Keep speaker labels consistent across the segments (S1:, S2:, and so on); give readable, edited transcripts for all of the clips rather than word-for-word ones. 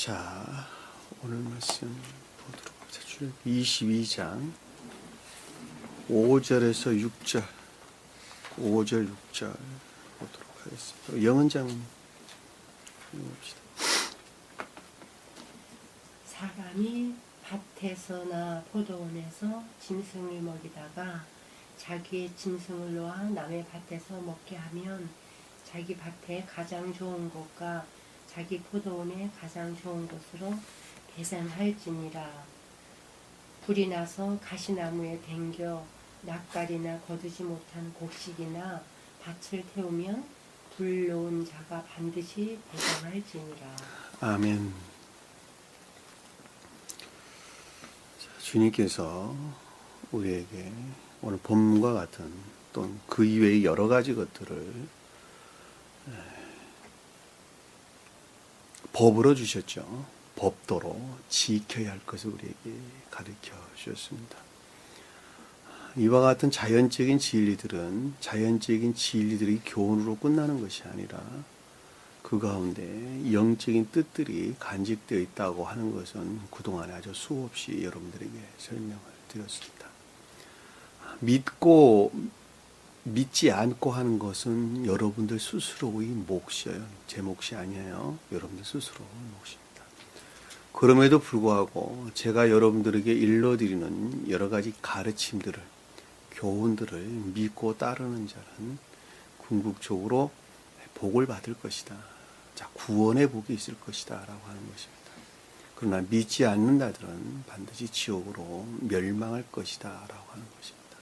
S1: 자, 오늘 말씀 보도록 하자. 출애굽기 22장 5절에서 6절, 5절, 6절 보도록 하겠습니다. 영은장 읽어봅시다.
S2: 사람이 밭에서나 포도원에서 짐승을 먹이다가 자기의 짐승을 놓아 남의 밭에서 먹게 하면 자기 밭에 가장 좋은 곳과 자기 포도원에 가장 좋은 곳으로 배상할지니라. 불이 나서 가시나무에 댕겨 낯가리나 거두지 못한 곡식이나 밭을 태우면 불 놓은 자가 반드시 배상할지니라.
S1: 아멘. 자, 주님께서 우리에게 오늘 본문과 같은 또는 그 이외의 여러 가지 것들을 법으로 주셨죠. 법도로 지켜야 할 것을 우리에게 가르쳐 주셨습니다. 이와 같은 자연적인 진리들이 교훈으로 끝나는 것이 아니라 그 가운데 영적인 뜻들이 간직되어 있다고 하는 것은 그동안에 아주 수없이 여러분들에게 설명을 드렸습니다. 믿지 않고 하는 것은 여러분들 스스로의 몫이에요. 제 몫이 아니에요. 여러분들 스스로 몫입니다. 그럼에도 불구하고 제가 여러분들에게 일러드리는 여러 가지 가르침들을, 교훈들을 믿고 따르는 자는 궁극적으로 복을 받을 것이다. 자, 구원의 복이 있을 것이다 라고 하는 것입니다. 그러나 믿지 않는 자들은 반드시 지옥으로 멸망할 것이다 라고 하는 것입니다.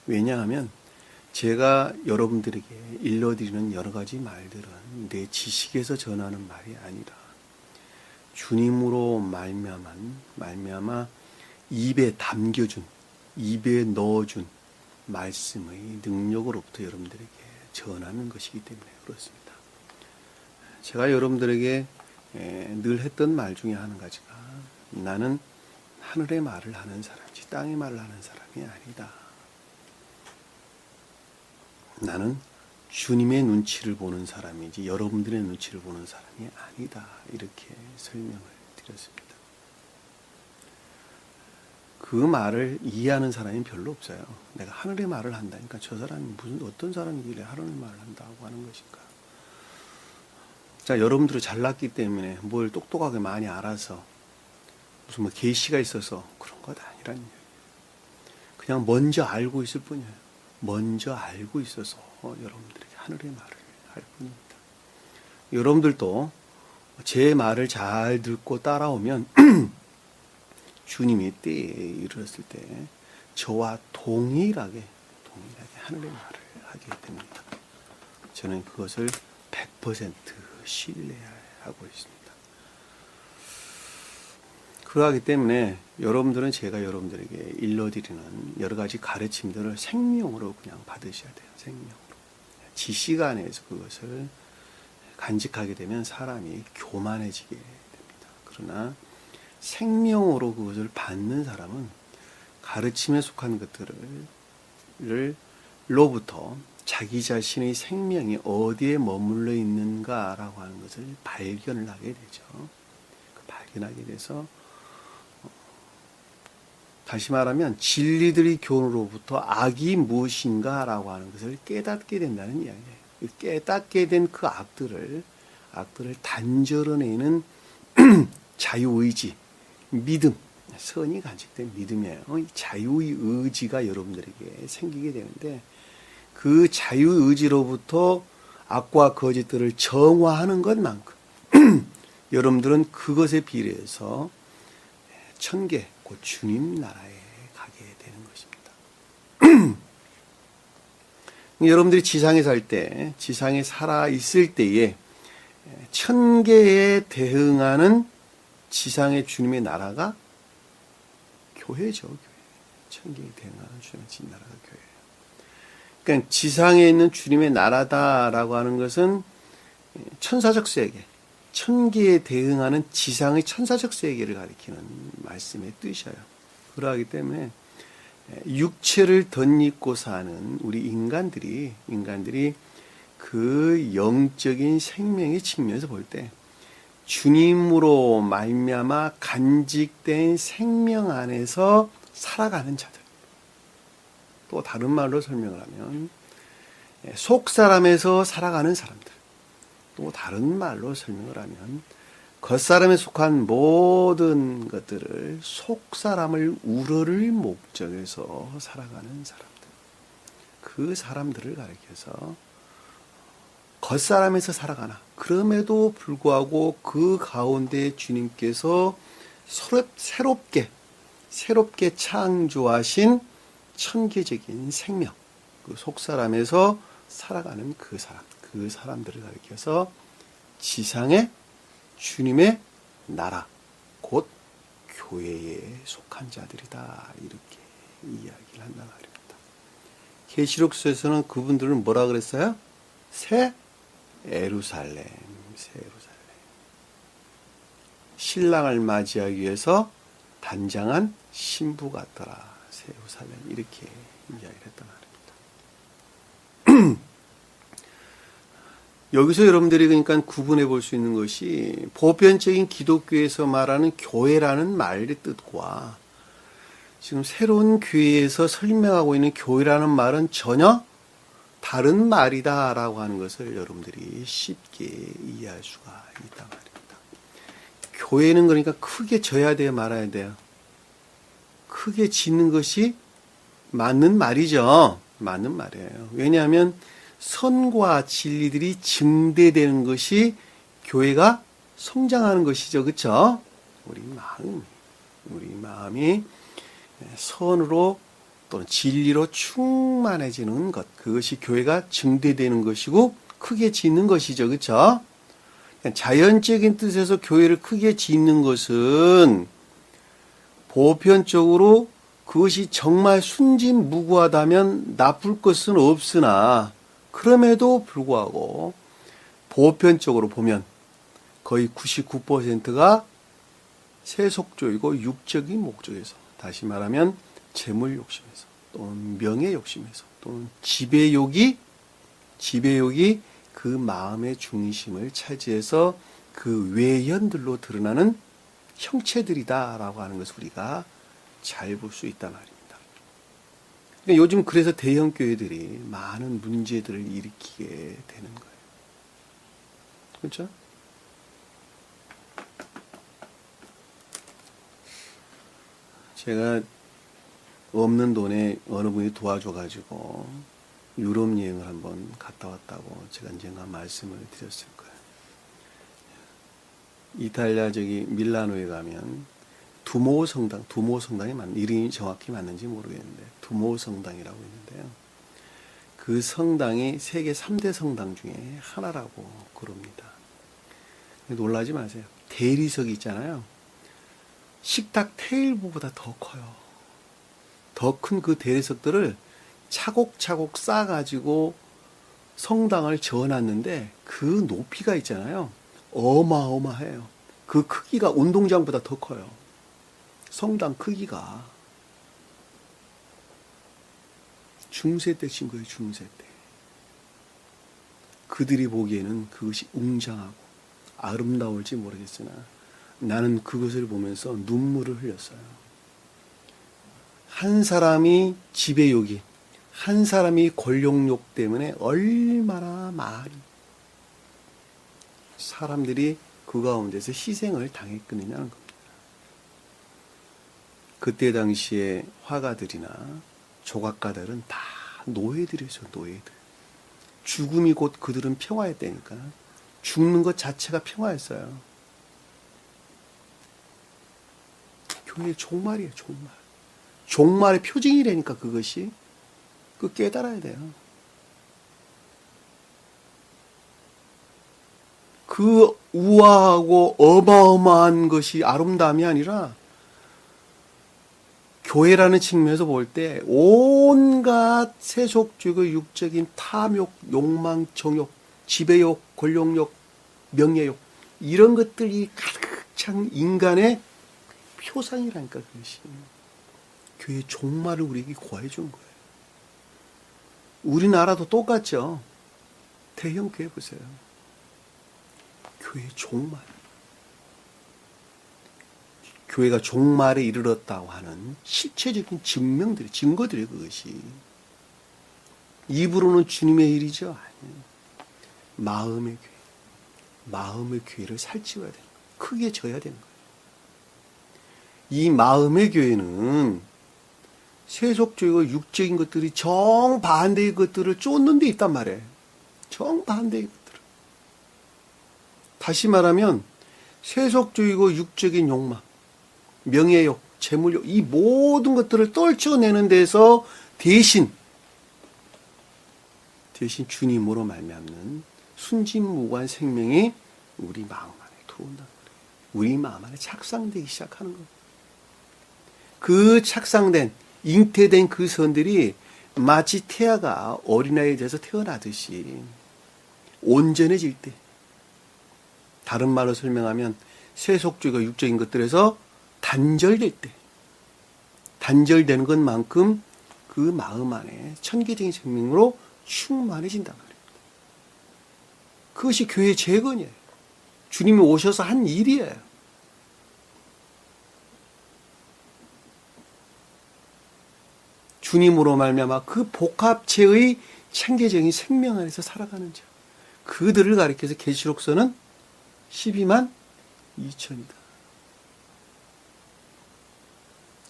S1: 왜냐하면 제가 여러분들에게 일러드리는 여러 가지 말들은 내 지식에서 전하는 말이 아니라 주님으로 말미암아 입에 담겨준, 입에 넣어준 말씀의 능력으로부터 여러분들에게 전하는 것이기 때문에 그렇습니다. 제가 여러분들에게 늘 했던 말 중에 한 가지가 나는 하늘의 말을 하는 사람이지 땅의 말을 하는 사람이 아니다. 나는 주님의 눈치를 보는 사람이지 여러분들의 눈치를 보는 사람이 아니다. 이렇게 설명을 드렸습니다. 그 말을 이해하는 사람이 별로 없어요. 내가 하늘의 말을 한다니까 저 사람이 무슨 어떤 사람이길래 하늘의 말을 한다고 하는 것인가. 자, 여러분들은 잘났기 때문에 뭘 똑똑하게 많이 알아서 무슨 뭐 계시가 있어서 그런 것 아니라는 얘기예요. 그냥 먼저 알고 있을 뿐이에요. 먼저 알고 있어서 여러분들에게 하늘의 말을 할 뿐입니다. 여러분들도 제 말을 잘 듣고 따라오면 주님이 때에 이르렀을 때 저와 동일하게 하늘의 말을 하게 됩니다. 저는 그것을 100% 신뢰하고 있습니다. 그러하기 때문에 여러분들은 제가 여러분들에게 일러드리는 여러 가지 가르침들을 생명으로 그냥 받으셔야 돼요. 생명으로. 지식 안에서 그것을 간직하게 되면 사람이 교만해지게 됩니다. 그러나 생명으로 그것을 받는 사람은 가르침에 속한 것들로부터 자기 자신의 생명이 어디에 머물러 있는가라고 하는 것을 발견을 하게 되죠. 그 발견하게 돼서 다시 말하면 진리들의 교훈으로부터 악이 무엇인가라고 하는 것을 깨닫게 된다는 이야기예요. 깨닫게 된 그 악들을 단절해내는 자유의지, 믿음, 선이 간직된 믿음이에요. 자유의 의지가 여러분들에게 생기게 되는데 그 자유의지로부터 악과 거짓들을 정화하는 것만큼 여러분들은 그것에 비례해서 천계, 곧 주님 나라에 가게 되는 것입니다. 여러분들이 지상에 지상에 살아 있을 때에 천계에 대응하는 지상의 주님의 나라가 교회죠. 교회. 천계에 대응하는 주님의 나라가 교회예요. 그러니까 지상에 있는 주님의 나라다라고 하는 것은 천사적 세계, 천계에 대응하는 지상의 천사적 세계를 가리키는 말씀의 뜻이에요. 그러하기 때문에 육체를 덧입고 사는 우리 인간들이 그 영적인 생명의 측면에서 볼 때 주님으로 말미암아 간직된 생명 안에서 살아가는 자들. 또 다른 말로 설명을 하면 속 사람에서 살아가는 사람들. 또 다른 말로 설명을 하면 겉사람에 속한 모든 것들을 속 사람을 우러를 목적에서 살아가는 사람들. 그 사람들을 가리켜서 겉사람에서 살아가나. 그럼에도 불구하고 그 가운데 주님께서 새롭게 창조하신 천계적인 생명, 그 속사람에서 살아가는 그 사람들을 가리켜서 지상의 주님의 나라, 곧 교회에 속한 자들이다. 이렇게 이야기를 한다 말입니다. 계시록서에서는 그분들은 뭐라 그랬어요? 새 예루살렘. 신랑을 맞이하기 위해서 단장한 신부 같더라. 새 예루살렘. 이렇게 이야기를 했단 말입니다. 여기서 여러분들이 그러니까 구분해 볼 수 있는 것이 보편적인 기독교에서 말하는 교회라는 말의 뜻과 지금 새로운 교회에서 설명하고 있는 교회라는 말은 전혀 다른 말이다라고 하는 것을 여러분들이 쉽게 이해할 수가 있단 말입니다. 교회는 그러니까 크게 져야 돼요, 말아야 돼요? 크게 짓는 것이 맞는 말이죠. 맞는 말이에요. 왜냐하면 선과 진리들이 증대되는 것이 교회가 성장하는 것이죠. 그렇죠? 우리 마음이 선으로 또는 진리로 충만해지는 것, 그것이 교회가 증대되는 것이고 크게 짓는 것이죠. 그렇죠? 자연적인 뜻에서 교회를 크게 짓는 것은 보편적으로 그것이 정말 순진무구하다면 나쁠 것은 없으나 그럼에도 불구하고 보편적으로 보면 거의 99%가 세속적이고 육적인 목적에서, 다시 말하면 재물 욕심에서 또는 명예 욕심에서 또는 지배욕이 그 마음의 중심을 차지해서 그 외연들로 드러나는 형체들이다라고 하는 것을 우리가 잘 볼 수 있단 말입니다. 그러니까 요즘 그래서 대형 교회들이 많은 문제들을 일으키게 되는 거예요. 그렇죠? 제가 없는 돈에 어느 분이 도와줘가지고 유럽 여행을 한번 갔다 왔다고 제가 언젠가 말씀을 드렸을 거예요. 이탈리아 밀라노에 가면 두모 성당이 이름이 정확히 맞는지 모르겠는데 두모 성당이라고 있는데요. 그 성당이 세계 3대 성당 중에 하나라고 그럽니다. 놀라지 마세요. 대리석이 있잖아요. 식탁 테이블보다 더 커요. 더 큰 그 대리석들을 차곡차곡 쌓아가지고 성당을 지어놨는데 그 높이가 있잖아요. 어마어마해요. 그 크기가 운동장보다 더 커요. 성당 크기가. 중세 때 친 거예요. 중세 때. 그들이 보기에는 그것이 웅장하고 아름다울지 모르겠으나 나는 그것을 보면서 눈물을 흘렸어요. 한 사람이 지배욕이, 한 사람이 권력욕 때문에 얼마나 많이 사람들이 그 가운데서 희생을 당했느냐는 겁니다. 그때 당시에 화가들이나 조각가들은 다 노예들이죠, 노예들. 죽음이 곧 그들은 평화였다니까. 죽는 것 자체가 평화였어요. 교회의 종말이에요, 종말. 종말의 표징이라니까, 그것이. 그거 깨달아야 돼요. 그 우아하고 어마어마한 것이 아름다움이 아니라 교회라는 측면에서 볼 때 온갖 세속적이고 육적인 탐욕, 욕망, 정욕, 지배욕, 권력욕, 명예욕 이런 것들이 가득 찬 인간의 표상이라니까 그것이. 교회의 종말을 우리에게 구해 준 거예요. 우리나라도 똑같죠. 대형 교회 보세요. 교회의 종말. 교회가 종말에 이르렀다고 하는 실체적인 증거들이 그것이. 입으로는 주님의 일이죠? 아니에요. 마음의 교회. 마음의 교회를 살찌워야 되는 거예요. 크게 져야 되는 거예요. 이 마음의 교회는 세속적이고 육적인 것들이 정반대의 것들을 쫓는 데 있단 말이에요. 정반대의 것들을. 다시 말하면 세속적이고 육적인 욕망, 명예욕, 재물욕, 이 모든 것들을 떨쳐내는 데서 대신 주님으로 말미암는 순진무구한 생명이 우리 마음 안에 들어온다는 거예요. 우리 마음 안에 착상되기 시작하는 거예요. 그 착상된, 잉태된 그 선들이 마치 태아가 어린아이에 대해서 태어나듯이 온전해질 때, 다른 말로 설명하면 세속적이고 육적인 것들에서 단절될 때, 단절되는 것만큼 그 마음 안에 천계적인 생명으로 충만해진단 말이에요. 그것이 교회의 재건이에요. 주님이 오셔서 한 일이에요. 주님으로 말미암아 그 복합체의 천계적인 생명 안에서 살아가는 자, 그들을 가리켜서 계시록서는 12만 2천이다.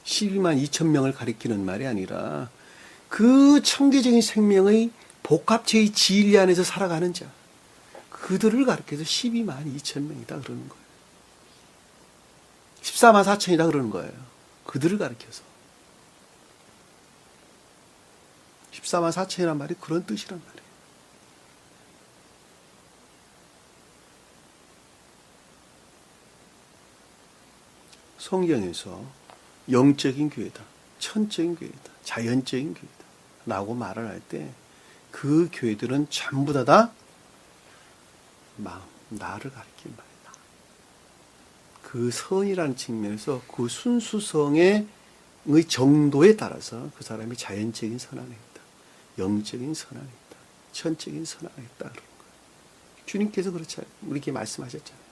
S1: 12만 2천 명을 가리키는 말이 아니라 그 천계적인 생명의 복합체의 진리 안에서 살아가는 자, 그들을 가리켜서 12만 2천 명이다 그러는 거예요. 14만 4천이다 그러는 거예요. 그들을 가리켜서. 14만 4천이란 말이 그런 뜻이란 말이에요. 성경에서 영적인 교회다, 천적인 교회다, 자연적인 교회다 라고 말을 할 때 그 교회들은 전부 다 마음, 나를 가리킨 말이다. 그 선이라는 측면에서 그 순수성의 정도에 따라서 그 사람이 자연적인 선 안에 있다, 영적인 선 안에 있다, 천적인 선 안에 있다 그런 거예요. 주님께서 그렇잖아요. 우리에게 말씀하셨잖아요.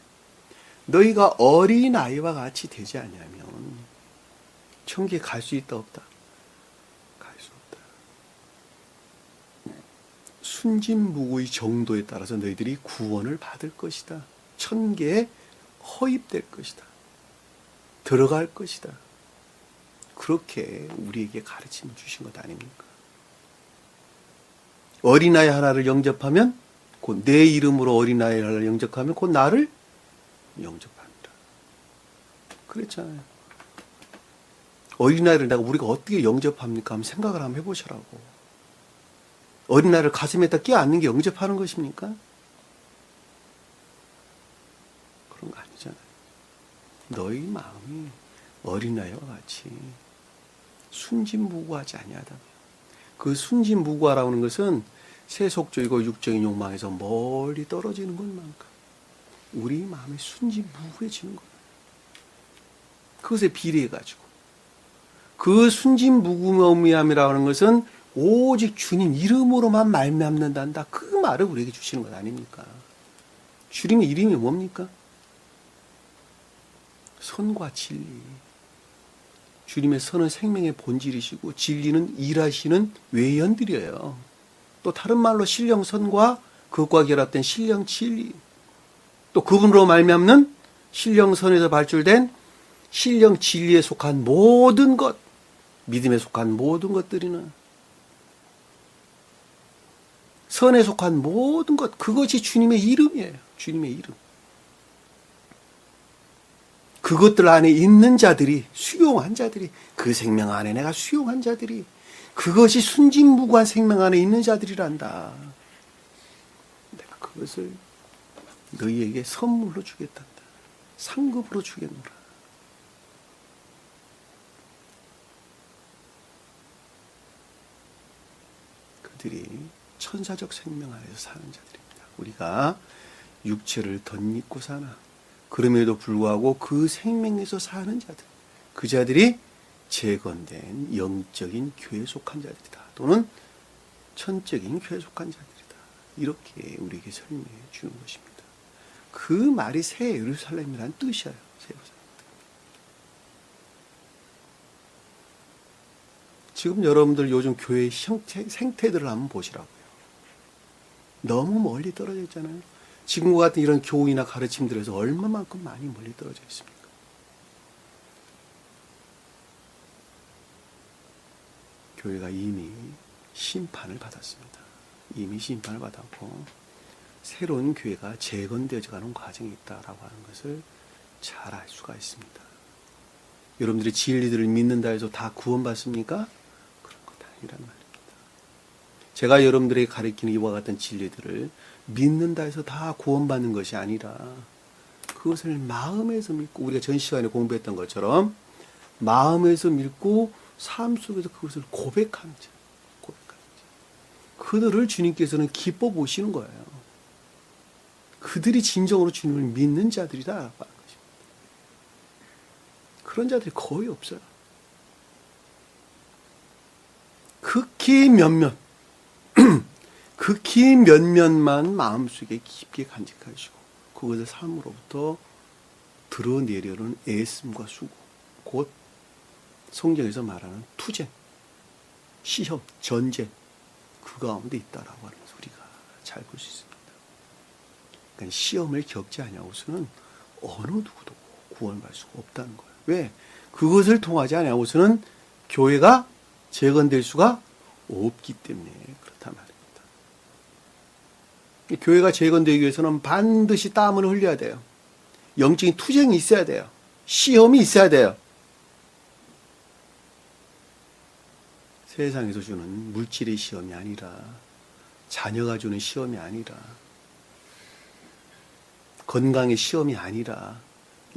S1: 너희가 어린아이와 같이 되지 않냐면 천국에 갈 수 있다 없다? 갈 수 없다. 순진무구의 정도에 따라서 너희들이 구원을 받을 것이다. 천계에 허입될 것이다. 들어갈 것이다. 그렇게 우리에게 가르침을 주신 것 아닙니까? 어린아이 하나를 영접하면 곧 내 이름으로 어린아이 하나를 영접하면 곧 나를 영접합니다. 그랬잖아요. 어린아이를 우리가 어떻게 영접합니까? 한번 생각을 한번 해보시라고. 어린아이를 가슴에다 껴안는 게 영접하는 것입니까? 그런 거 아니잖아요. 너희 마음이 어린아이와 같이 순진무구하지 아니하다면, 그 순진무구하라고 하는 것은 세속적이고 육적인 욕망에서 멀리 떨어지는 것만큼 우리 마음이 순진무구해지는 거예요. 그것에 비례해가지고 그 순진무구함이라고 하는 것은 오직 주님 이름으로만 말미암는단다. 그 말을 우리에게 주시는 것 아닙니까? 주님의 이름이 뭡니까? 선과 진리. 주님의 선은 생명의 본질이시고 진리는 일하시는 외연들이에요. 또 다른 말로 신령선과 그것과 결합된 신령 진리. 또 그분으로 말미암는 신령선에서 발출된 신령 진리에 속한 모든 것, 믿음에 속한 모든 것들이는, 선에 속한 모든 것, 그것이 주님의 이름이에요. 주님의 이름. 그것들 안에 있는 자들이, 수용한 자들이, 그 생명 안에 내가 수용한 자들이, 그것이 순진무구한 생명 안에 있는 자들이란다. 내가 그것을 너희에게 선물로 주겠단다. 상급으로 주겠노라. 그들이 천사적 생명 안에서 사는 자들입니다. 우리가 육체를 덧입고 사나, 그럼에도 불구하고 그 생명에서 사는 자들, 그 자들이 재건된 영적인 교회에 속한 자들이다. 또는 천적인 교회에 속한 자들이다. 이렇게 우리에게 설명해 주는 것입니다. 그 말이 새 예루살렘이라는 뜻이에요. 새 예루살렘. 지금 여러분들 요즘 교회의 생태들을 한번 보시라고요. 너무 멀리 떨어져 있잖아요. 지금과 같은 이런 교훈이나 가르침들에서 얼마만큼 많이 멀리 떨어져 있습니까? 교회가 이미 심판을 받았습니다. 이미 심판을 받았고 새로운 교회가 재건되어져 가는 과정이 있다라고 하는 것을 잘 알 수가 있습니다. 여러분들이 진리들을 믿는다 해서 다 구원받습니까? 그런 것 아니란 말입니다. 제가 여러분들에게 가르치는 이와 같은 진리들을 믿는다 해서 다 구원받는 것이 아니라 그것을 마음에서 믿고 우리가 전 시간에 공부했던 것처럼 마음에서 믿고 삶 속에서 그것을 고백하는 자. 그들을 주님께서는 기뻐 보시는 거예요. 그들이 진정으로 주님을 믿는 자들이다라고 하는 것입니다. 그런 자들이 거의 없어요. 극히 몇몇, 극히 몇몇만 마음속에 깊게 간직하시고 그것을 삶으로부터 드러내려는 애씀과 수고, 곧 성경에서 말하는 투쟁, 시험, 전쟁, 그 가운데 있다라고 하는 것을 우리가 잘 볼 수 있습니다. 그러니까 시험을 겪지 아니하고서는 어느 누구도 구원받을 수가 없다는 거예요. 왜? 그것을 통하지 아니하고서는 교회가 재건될 수가 없기 때문에 그렇단 말입니다. 교회가 재건되기 위해서는 반드시 땀을 흘려야 돼요. 영적인 투쟁이 있어야 돼요. 시험이 있어야 돼요. 세상에서 주는 물질의 시험이 아니라 자녀가 주는 시험이 아니라 건강의 시험이 아니라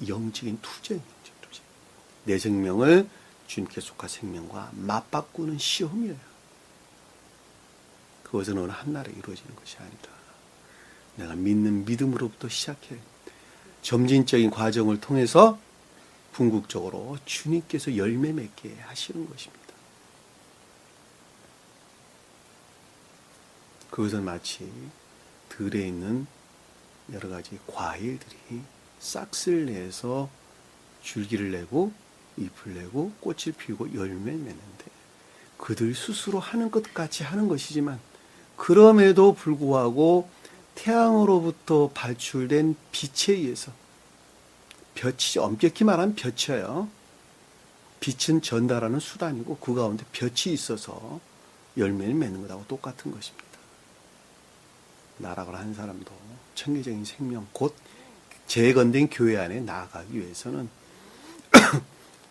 S1: 영적인 투쟁, 내 생명을 주님께 속한 생명과 맞바꾸는 시험이에요. 그것은 어느 한날에 이루어지는 것이 아니라 내가 믿는 믿음으로부터 시작해 점진적인 과정을 통해서 궁극적으로 주님께서 열매 맺게 하시는 것입니다. 그것은 마치 들에 있는 여러 가지 과일들이 싹을 내서 줄기를 내고 잎을 내고 꽃을 피우고 열매를 맺는데 그들 스스로 하는 것 같이 하는 것이지만 그럼에도 불구하고 태양으로부터 발출된 빛에 의해서 빛이 엄격히 말하면 빛이에요. 빛은 전달하는 수단이고 그 가운데 빛이 있어서 열매를 맺는 것하고 똑같은 것입니다. 나락을 한 사람도 천계적인 생명 곧 재건된 교회 안에 나아가기 위해서는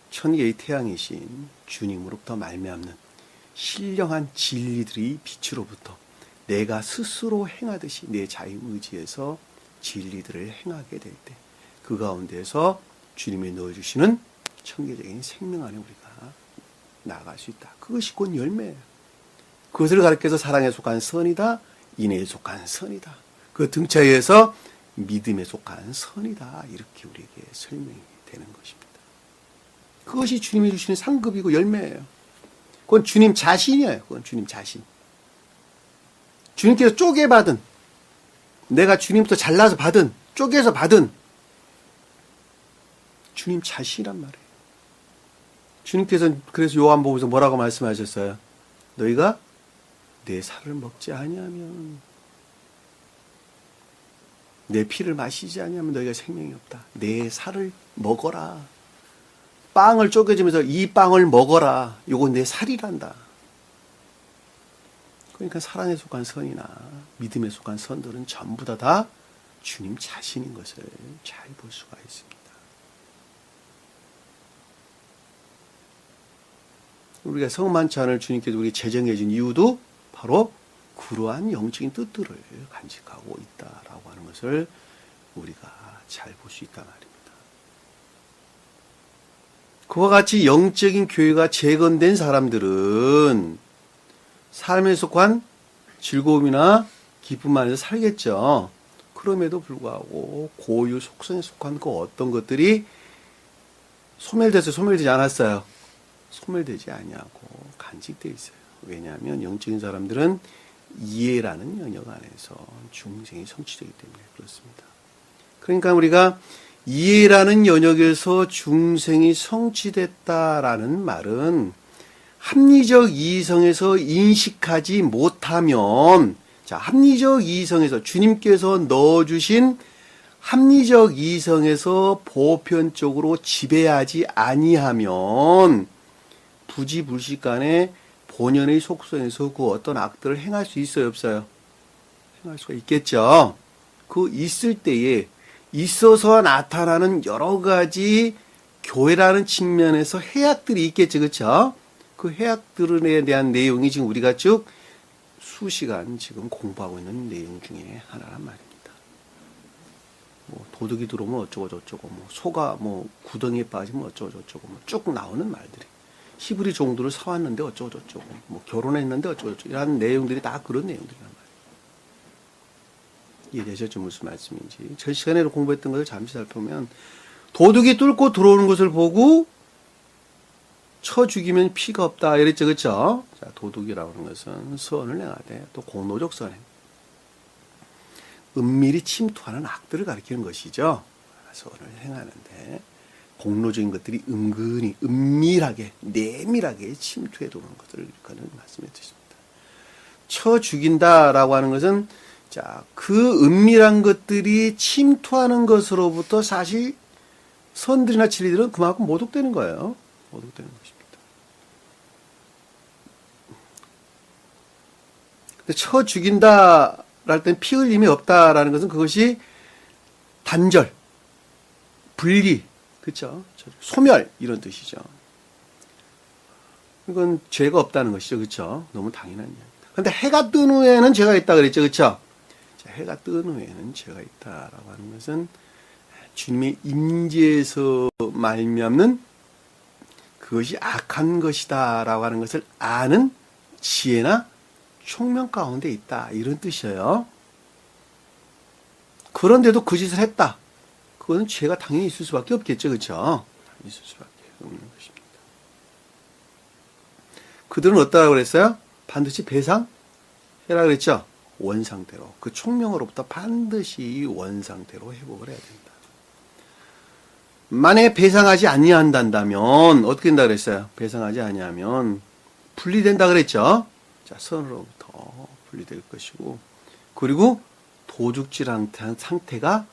S1: 천계의 태양이신 주님으로부터 말미암는 신령한 진리들이 빛으로부터 내가 스스로 행하듯이 내 자유의지에서 진리들을 행하게 될 때 그 가운데서 주님이 넣어주시는 천계적인 생명 안에 우리가 나아갈 수 있다. 그것이 곧 열매예요. 그것을 가르쳐서 사랑에 속한 선이다. 인애에 속한 선이다. 그 등차에서 믿음에 속한 선이다. 이렇게 우리에게 설명이 되는 것입니다. 그것이 주님이 주시는 상급이고 열매예요. 그건 주님 자신이에요. 그건 주님 자신. 주님께서 쪼개받은, 내가 주님부터 잘라서 받은, 쪼개서 받은 주님 자신이란 말이에요. 주님께서 그래서 요한복음에서 뭐라고 말씀하셨어요? 너희가 내 살을 먹지 아니하면, 내 피를 마시지 아니하면 너희가 생명이 없다. 내 살을 먹어라. 빵을 쪼개주면서 이 빵을 먹어라. 요건 내 살이란다. 그러니까 사랑에 속한 선이나 믿음에 속한 선들은 전부 다 주님 자신인 것을 잘 볼 수가 있습니다. 우리가 성만찬을 주님께서 우리 제정해 준 이유도 바로 그러한 영적인 뜻들을 간직하고 있다라고 하는 것을 우리가 잘 볼 수 있단 말입니다. 그와 같이 영적인 교회가 재건된 사람들은 삶에 속한 즐거움이나 기쁨 안에서 살겠죠. 그럼에도 불구하고 고유 속성에 속한 그 어떤 것들이 소멸되지 않았어요. 소멸되지 아니하고 간직되어 있어요. 왜냐하면 영적인 사람들은 이해라는 영역 안에서 중생이 성취되기 때문에 그렇습니다. 그러니까 우리가 이해라는 영역에서 중생이 성취됐다라는 말은 합리적 이성에서 인식하지 못하면, 자, 합리적 이성에서 주님께서 넣어주신 합리적 이성에서 보편적으로 지배하지 아니하면 부지불식간에 본연의 속성에서 그 어떤 악들을 행할 수 있어요, 없어요? 행할 수가 있겠죠. 그 있을 때에 있어서 나타나는 여러 가지 교회라는 측면에서 해악들이 있겠죠, 그렇죠? 그 해악들에 대한 내용이 지금 우리가 쭉 수시간 지금 공부하고 있는 내용 중에 하나란 말입니다. 뭐 도둑이 들어오면 어쩌고 저쩌고, 뭐 소가 뭐 구덩이에 빠지면 어쩌고 저쩌고, 뭐 쭉 나오는 말들이. 히브리 종들을 사왔는데 어쩌고 저쩌고, 뭐 결혼했는데 어쩌고 저쩌고, 이런 내용들이 다 그런 내용들이란 말이에요. 이해되셨죠? 무슨 말씀인지. 저 시간에 공부했던 것을 잠시 살펴보면, 도둑이 뚫고 들어오는 것을 보고 쳐 죽이면 피가 없다 이랬죠, 그렇죠? 자, 도둑이라고 하는 것은 선을 행하되 또 공로적 선행, 은밀히 침투하는 악들을 가리키는 것이죠. 선을 행하는데 공로적인 것들이 은근히 은밀하게 내밀하게 침투해 도는 것들을 일컫는 말씀해 주십니다. 쳐 죽인다라고 하는 것은, 자, 그 은밀한 것들이 침투하는 것으로부터 사실 선들이나 진리들은 그만큼 모독되는 거예요. 모독되는 것입니다. 근데 쳐 죽인다 할 땐 피 흘림이 없다라는 것은 그것이 단절, 분리, 그렇죠? 소멸 이런 뜻이죠. 이건 죄가 없다는 것이죠, 그렇죠? 너무 당연한 이야기. 근데 해가 뜬 후에는 죄가 있다 그랬죠, 그렇죠? 자, 해가 뜬 후에는 죄가 있다라고 하는 것은 주님의 임재에서 말미암는 그것이 악한 것이다라고 하는 것을 아는 지혜나 총명 가운데 있다 이런 뜻이에요. 그런데도 그 짓을 했다. 그거는 죄가 당연히 있을 수밖에 없겠죠, 그렇죠? 있을 수밖에 없는 것입니다. 그들은 어떠라고 그랬어요? 반드시 배상해라 그랬죠. 원상대로, 그 총명으로부터 반드시 원상대로 회복을 해야 된다. 만약에 배상하지 아니한다면 어떻게 된다 그랬어요? 배상하지 아니하면 분리된다 그랬죠. 자, 선으로부터 분리될 것이고, 그리고 도둑질한 상태가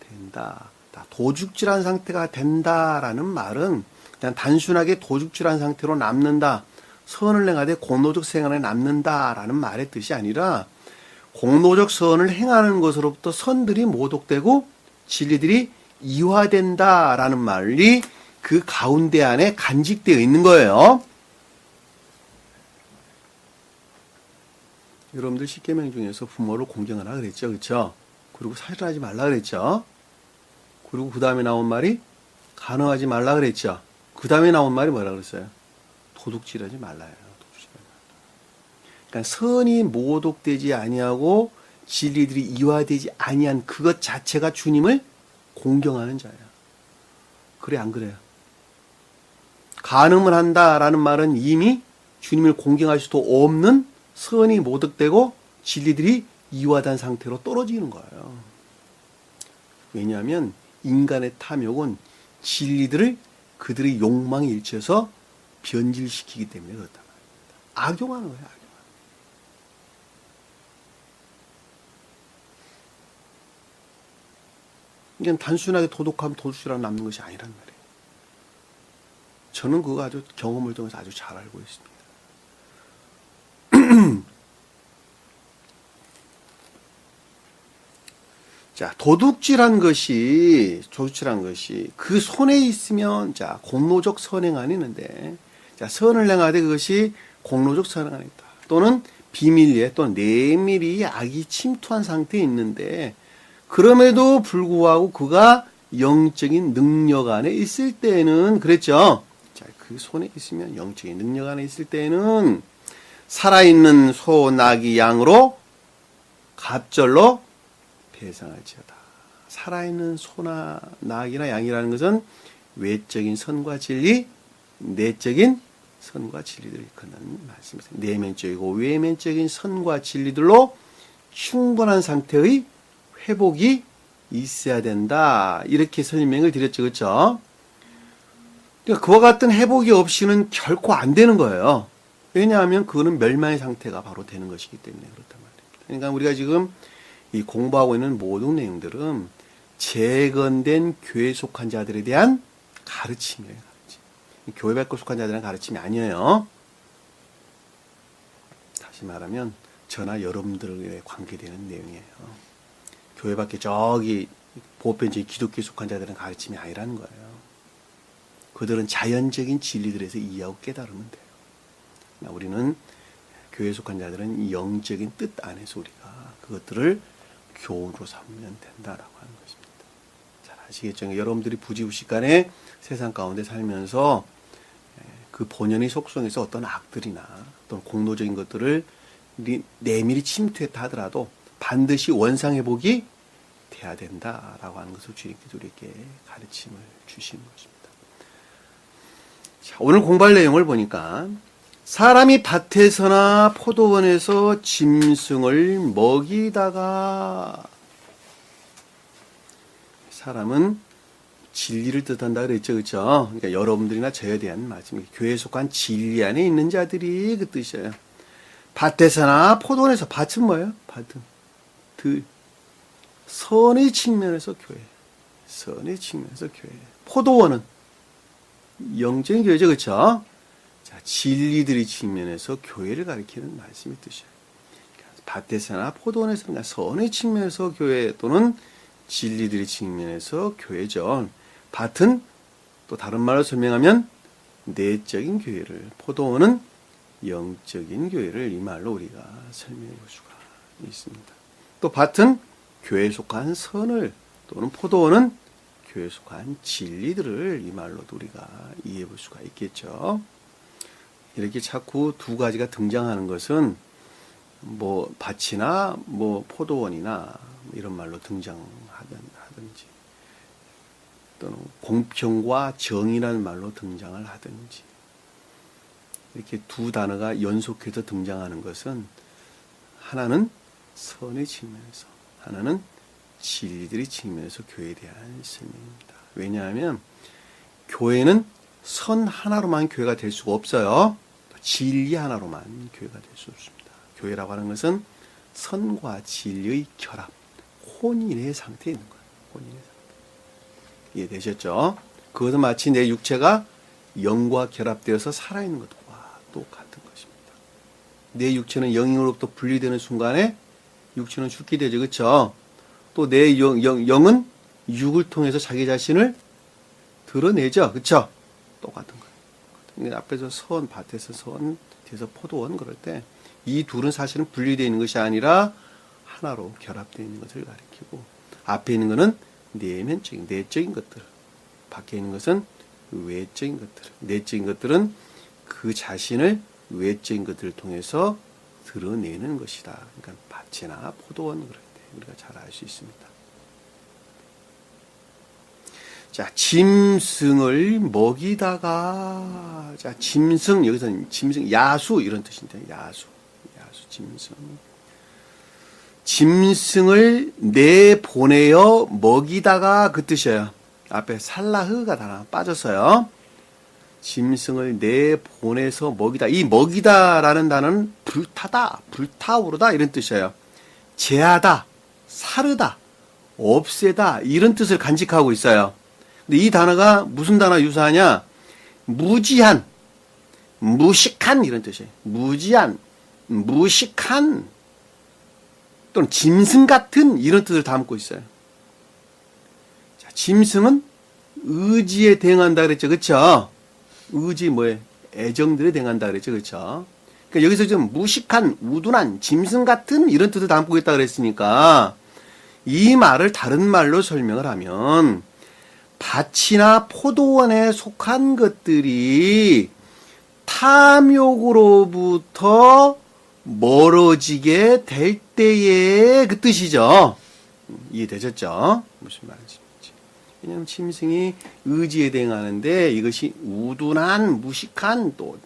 S1: 된다. 도둑질한 상태가 된다라는 말은 그냥 단순하게 도둑질한 상태로 남는다, 선을 행하되 공로적 생활에 남는다라는 말의 뜻이 아니라 공로적 선을 행하는 것으로부터 선들이 모독되고 진리들이 이화된다라는 말이 그 가운데 안에 간직되어 있는 거예요. 여러분들 십계명 중에서 부모를 공경하라 그랬죠, 그렇죠? 그리고 살인하지 말라 그랬죠. 그리고 그 다음에 나온 말이 간음하지 말라 그랬죠. 그 다음에 나온 말이 뭐라 그랬어요? 도둑질하지 말라요. 그러니까 선이 모독되지 아니하고 진리들이 이화되지 아니한 그것 자체가 주님을 공경하는 자예요. 그래 안 그래요? 간음을 한다라는 말은 이미 주님을 공경할 수도 없는 선이 모독되고 진리들이 이화된 상태로 떨어지는 거예요. 왜냐하면 인간의 탐욕은 진리들을 그들의 욕망에 일치해서 변질시키기 때문에 그렇다. 악용하는 거예요. 악용. 이건 단순하게 도둑하면 도둑질하고 남는 것이 아니란 말이에요. 저는 그거 아주 경험을 통해서 아주 잘 알고 있습니다. 자, 도둑질한 것이 그 손에 있으면, 자, 공로적 선행안이 있는데, 자, 선을 행하되 그것이 공로적 선행안이 있다. 또는 비밀리에 또 내밀히 악이 침투한 상태에 있는데, 그럼에도 불구하고 그가 영적인 능력 안에 있을 때는, 그랬죠? 자, 그 손에 있으면, 영적인 능력 안에 있을 때는 살아있는 소, 나귀, 양으로 갑절로 배상할지어다. 살아있는 소나 나귀나 양이라는 것은 외적인 선과 진리, 내적인 선과 진리들을 일컫는 말씀입니다. 내면적이고 외면적인 선과 진리들로 충분한 상태의 회복이 있어야 된다. 이렇게 설명을 드렸죠, 그렇죠? 그러니까 그와 같은 회복이 없이는 결코 안 되는 거예요. 왜냐하면 그거는 멸망의 상태가 바로 되는 것이기 때문에 그렇단 말이에요. 그러니까 우리가 지금 이 공부하고 있는 모든 내용들은 재건된 교회에 속한 자들에 대한 가르침이에요. 가르침. 교회 밖에 속한 자들에 대한 가르침이 아니에요. 다시 말하면 저나 여러분들에 관계되는 내용이에요. 교회 밖에 저기 보편적인 기독교에 속한 자들은 가르침이 아니라는 거예요. 그들은 자연적인 진리들에서 이해하고 깨달으면 돼요. 우리는 교회에 속한 자들은 영적인 뜻 안에서 우리가 그것들을 교훈으로 삼으면 된다라고 하는 것입니다. 잘 아시겠죠? 여러분들이 부지불식간에 세상 가운데 살면서 그 본연의 속성에서 어떤 악들이나 어떤 공로적인 것들을 내밀히 침투했다 하더라도 반드시 원상회복이 돼야 된다라고 하는 것을 주님께서 우리에게 가르침을 주시는 것입니다. 자, 오늘 공부할 내용을 보니까 사람이 밭에서나 포도원에서 짐승을 먹이다가 사람은 진리를 뜻한다 그랬죠, 그렇죠? 그러니까 여러분들이나 저에 대한 말씀, 교회에 속한 진리 안에 있는 자들이 그 뜻이에요. 밭에서나 포도원에서 밭은 뭐예요? 밭은 선의 측면에서 교회, 선의 측면에서 교회. 포도원은 영적인 교회죠, 그렇죠? 자, 진리들의 측면에서 교회를 가리키는 말씀의 뜻이에요. 밭에서나 포도원에서 그냥 선의 측면에서 교회 또는 진리들의 측면에서 교회죠. 밭은 또 다른 말로 설명하면 내적인 교회를, 포도원은 영적인 교회를 이 말로 우리가 설명해 볼 수가 있습니다. 또 밭은 교회에 속한 선을, 또는 포도원은 교회에 속한 진리들을 이 말로도 우리가 이해해 볼 수가 있겠죠. 이렇게 자꾸 두 가지가 등장하는 것은 뭐 밭이나 뭐 포도원이나 이런 말로 등장하든지 또는 공평과 정의라는 말로 등장을 하든지 이렇게 두 단어가 연속해서 등장하는 것은 하나는 선의 측면에서, 하나는 진리들의 측면에서 교회에 대한 설명입니다. 왜냐하면 교회는 선 하나로만 교회가 될 수가 없어요. 진리 하나로만 교회가 될 수 없습니다. 교회라고 하는 것은 선과 진리의 결합, 혼인의 상태에 있는 거예요. 혼인의 상태. 이해되셨죠? 그것은 마치 내 육체가 영과 결합되어서 살아있는 것과 똑같은 것입니다. 내 육체는 영으로부터 분리되는 순간에 육체는 죽게 되죠. 그렇죠? 또 내 영은 육을 통해서 자기 자신을 드러내죠. 그렇죠? 똑같은 거예요. 앞에서 선, 밭에서 선, 뒤에서 포도원 그럴 때 이 둘은 사실은 분리되어 있는 것이 아니라 하나로 결합되어 있는 것을 가리키고, 앞에 있는 것은 내면적인, 내적인 것들, 밖에 있는 것은 외적인 것들, 내적인 것들은 그 자신을 외적인 것들을 통해서 드러내는 것이다. 그러니까 밭이나 포도원 그럴 때 우리가 잘 알 수 있습니다. 자, 짐승을 먹이다가, 자, 짐승, 여기서는 짐승, 야수, 이런 뜻인데, 야수, 짐승. 짐승을 내보내어 먹이다가 그 뜻이에요. 앞에 살라흐가 다 빠졌어요. 짐승을 내보내서 먹이다. 이 먹이다라는 단어는 불타다, 불타오르다, 이런 뜻이에요. 제하다, 사르다, 없애다, 이런 뜻을 간직하고 있어요. 근데 이 단어가 무슨 단어 유사하냐? 무지한, 무식한 이런 뜻이에요. 무지한, 무식한 또는 짐승 같은 이런 뜻을 담고 있어요. 자, 짐승은 의지에 대응한다 그랬죠. 그렇죠? 의지 뭐에 애정들에 대응한다 그랬죠. 그렇죠? 그러니까 여기서 좀 무식한, 우둔한, 짐승 같은 이런 뜻을 담고 있다 그랬으니까 이 말을 다른 말로 설명을 하면 밭이나 포도원에 속한 것들이 탐욕으로부터 멀어지게 될 때의 그 뜻이죠. 이해되셨죠? 무슨 말인지. 왜냐하면 짐승이 의지에 대응하는데 이것이 우둔한, 무식한, 또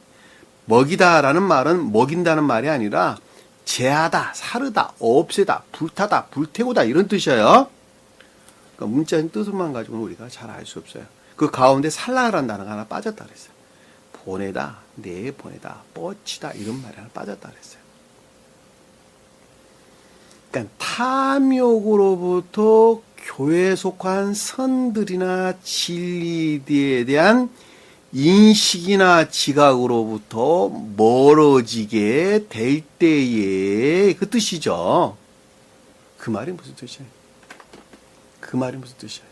S1: 먹이다라는 말은 먹인다는 말이 아니라 제하다, 사르다, 없애다, 불타다, 불태우다 이런 뜻이에요. 그러니까 문자적인 뜻만 가지고는 우리가 잘 알 수 없어요. 그 가운데 살라라는 단어가 하나 빠졌다 그랬어요. 보내다, 내보내다, 뻗치다 이런 말이 하나 빠졌다 그랬어요. 그러니까 탐욕으로부터 교회에 속한 선들이나 진리에 대한 인식이나 지각으로부터 멀어지게 될 때에 그 뜻이죠. 그 말이 무슨 뜻이에요? 그 말이 무슨 뜻이에요?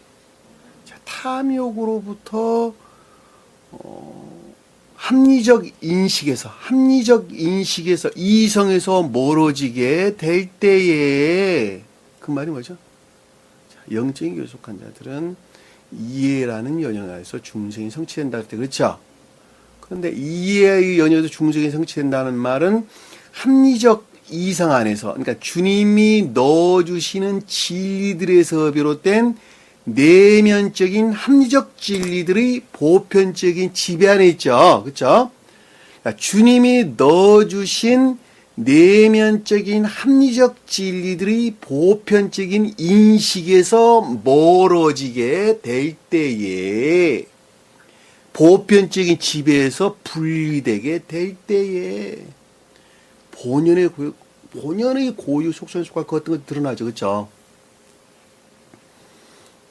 S1: 자, 탐욕으로부터 합리적 인식에서 이성에서 멀어지게 될 때에 그 말이 뭐죠? 자, 영적인 교회 속한 자들은 이해라는 연연에서 중생이 성취된다 할 때 그렇죠? 그런데 이해의 연연에서 중생이 성취된다는 말은 합리적 이성 안에서, 그러니까 주님이 넣어주시는 진리들에서 비롯된 내면적인 합리적 진리들의 보편적인 지배 안에 있죠. 그렇죠? 그러니까 주님이 넣어주신 내면적인 합리적 진리들의 보편적인 인식에서 멀어지게 될 때에, 보편적인 지배에서 분리되게 될 때에 본연의 고유 속성에 속할 것 같은 거 드러나죠. 그렇죠?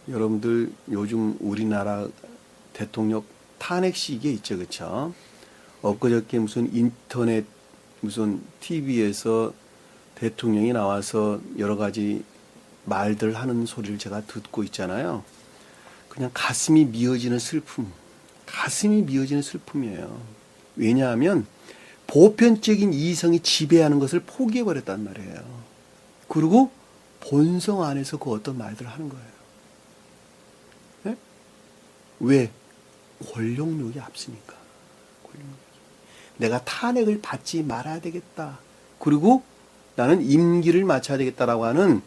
S1: 여러분들 요즘 우리나라 대통령 탄핵 시기에 있죠. 그렇죠? 엊그저께 무슨 인터넷 무슨 TV에서 대통령이 나와서 여러 가지 말들 하는 소리를 제가 듣고 있잖아요. 그냥 가슴이 미어지는 슬픔이에요. 왜냐하면 보편적인 이성이 지배하는 것을 포기해버렸단 말이에요. 그리고 본성 안에서 그 어떤 말들을 하는 거예요. 네? 왜? 권력욕이 앞서니까. 내가 탄핵을 받지 말아야 되겠다. 그리고 나는 임기를 마쳐야 되겠다라고 하는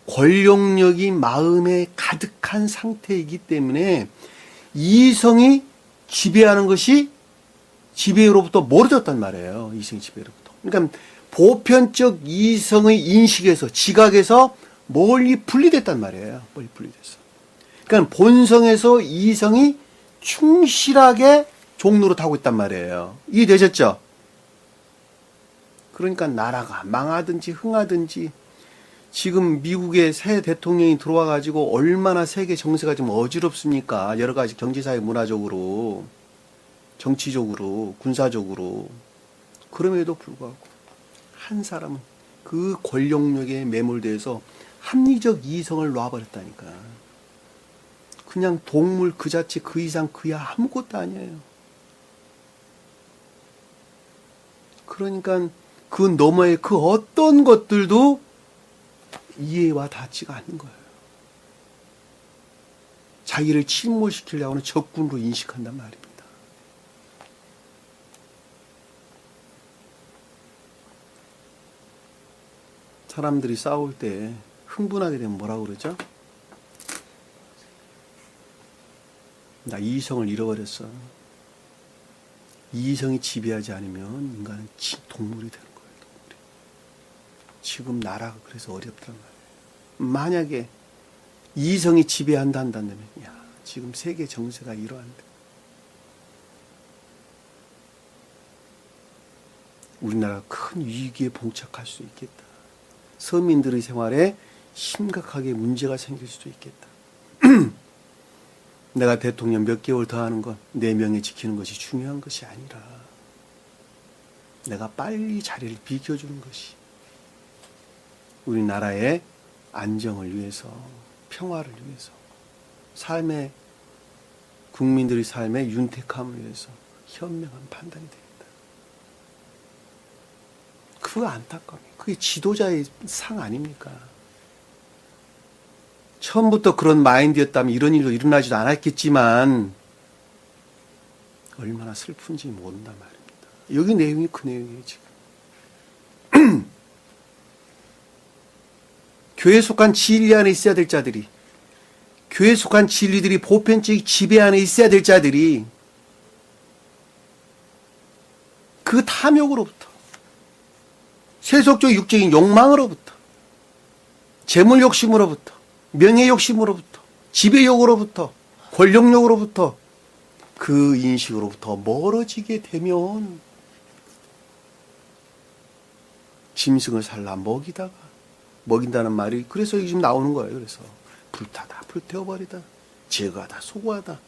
S1: 권력력이 마음에 가득한 상태이기 때문에 이성이 지배하는 것이 지배로부터 멀어졌단 말이에요. 이성의 지배로부터. 그러니까 보편적 이성의 인식에서, 지각에서 멀리 분리됐단 말이에요. 멀리 분리됐어. 그러니까 본성에서 이성이 충실하게 종로로 타고 있단 말이에요. 이해되셨죠? 그러니까 나라가 망하든지 흥하든지 지금 미국의 새 대통령이 들어와 가지고 얼마나 세계 정세가 좀 어지럽습니까? 여러 가지 경제사회 문화적으로, 정치적으로, 군사적으로. 그럼에도 불구하고 한 사람은 그 권력력에 매몰돼서 합리적 이성을 놔버렸다니까. 그냥 동물 그 자체 그 이상 그야 아무것도 아니에요. 그러니까 그 너머의 그 어떤 것들도 이해와 닿지가 않는 거예요. 자기를 침몰시키려고 하는 적군으로 인식한단 말입니다. 사람들이 싸울 때 흥분하게 되면 뭐라고 그러죠? 나 이성을 잃어버렸어. 이성이 지배하지 않으면 인간은 동물이 되는 거예요. 동물이. 지금 나라가 그래서 어렵단 말이에요. 만약에 이성이 지배한다 한다면 야, 지금 세계 정세가 이러한데 우리나라가 큰 위기에 봉착할 수 있겠다. 서민들의 생활에 심각하게 문제가 생길 수도 있겠다. 내가 대통령 몇 개월 더 하는 건 내 명예 지키는 것이 중요한 것이 아니라 내가 빨리 자리를 비켜주는 것이 우리나라의 안정을 위해서, 평화를 위해서, 삶의 국민들의 삶의 윤택함을 위해서 현명한 판단이 됩니다. 그 안타까움이 그게 지도자의 상 아닙니까? 처음부터 그런 마인드였다면 이런 일도 일어나지도 않았겠지만 얼마나 슬픈지 모른단 말입니다. 여기 내용이 그 내용이에요. 지금 교회에 속한 진리 안에 있어야 될 자들이, 교회에 속한 진리들이 보편적 지배 안에 있어야 될 자들이 그 탐욕으로부터, 세속적 육적인 욕망으로부터, 재물 욕심으로부터, 명예 욕심으로부터, 지배욕으로부터, 권력욕으로부터, 그 인식으로부터 멀어지게 되면 짐승을 살라 먹인다는 말이 그래서 이게 지금 나오는 거예요. 그래서 불타다, 불태워버리다, 제거하다, 소고하다.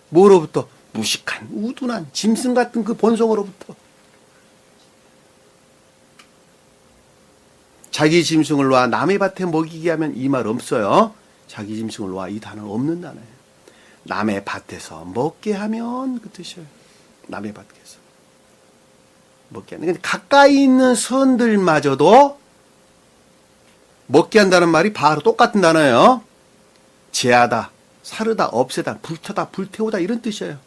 S1: 뭐로부터? 무식한, 우둔한 짐승 같은 그 본성으로부터. 자기 짐승을 놓아 남의 밭에 먹이게 하면 이 말 없어요. 자기 짐승을 놓아 이 단어는 없는 단어예요. 남의 밭에서 먹게 하면 그 뜻이에요. 남의 밭에서 먹게 하는. 근데 가까이 있는 선들마저도 먹게 한다는 말이 바로 똑같은 단어예요. 제하다, 사르다, 없애다, 불타다, 불태우다 이런 뜻이에요.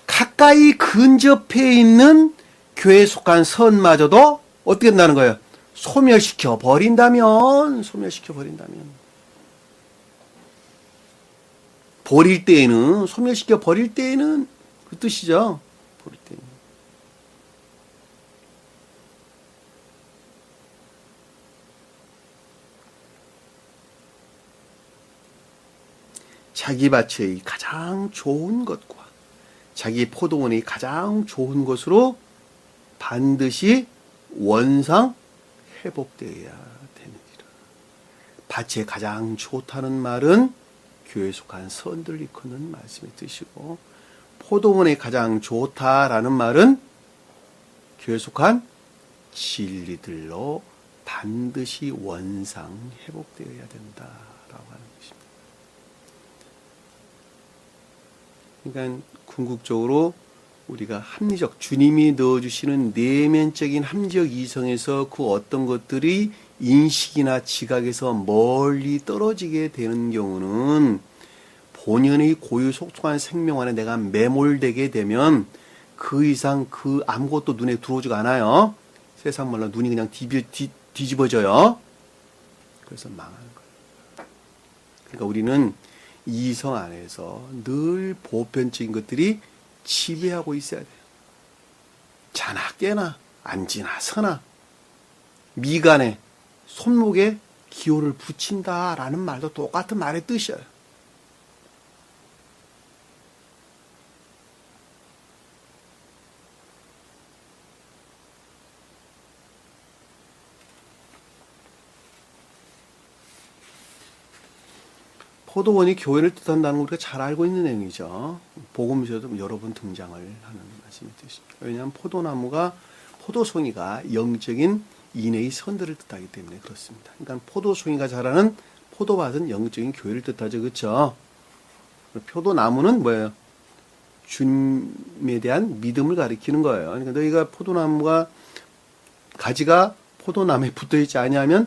S1: 가까이 근접해 있는 교회에 속한 선마저도 어떻게 된다는 거예요? 소멸시켜 버린다면. 버릴 때에는, 소멸시켜 버릴 때에는 그 뜻이죠. 버릴 때에는. 자기 밭의 가장 좋은 것과 자기 포도원의 가장 좋은 것으로 반드시 원상 회복되어야 되느니라. 밭에 가장 좋다는 말은 교회에 속한 선들을 일컫는 말씀의 뜻이고, 포도원에 가장 좋다라는 말은 교회에 속한 진리들로 반드시 원상 회복되어야 된다라고 하는 것입니다. 그러니까 궁극적으로 우리가 합리적, 주님이 넣어주시는 내면적인 합리적 이성에서 그 어떤 것들이 인식이나 지각에서 멀리 떨어지게 되는 경우는 본연의 고유 속속한 생명 안에 내가 매몰되게 되면 그 이상 그 아무것도 눈에 들어오지가 않아요. 세상 말로 눈이 그냥 뒤집어져요. 그래서 망하는 거예요. 그러니까 우리는 이성 안에서 늘 보편적인 것들이 지배하고 있어야 돼요. 자나 깨나 앉으나 서나 미간에 손목에 기호를 붙인다라는 말도 똑같은 말의 뜻이에요. 포도원이 교회를 뜻한다는 걸 우리가 잘 알고 있는 내용이죠. 복음서에도 여러 번 등장을 하는 말씀이 되십니다. 왜냐하면 포도나무가, 포도송이가 영적인 인의 선들을 뜻하기 때문에 그렇습니다. 그러니까 포도송이가 자라는 포도밭은 영적인 교회를 뜻하죠. 그렇죠? 포도나무는 뭐예요? 주님에 대한 믿음을 가리키는 거예요. 그러니까 너희가 포도나무가 가지가 포도나무에 붙어있지 아니하면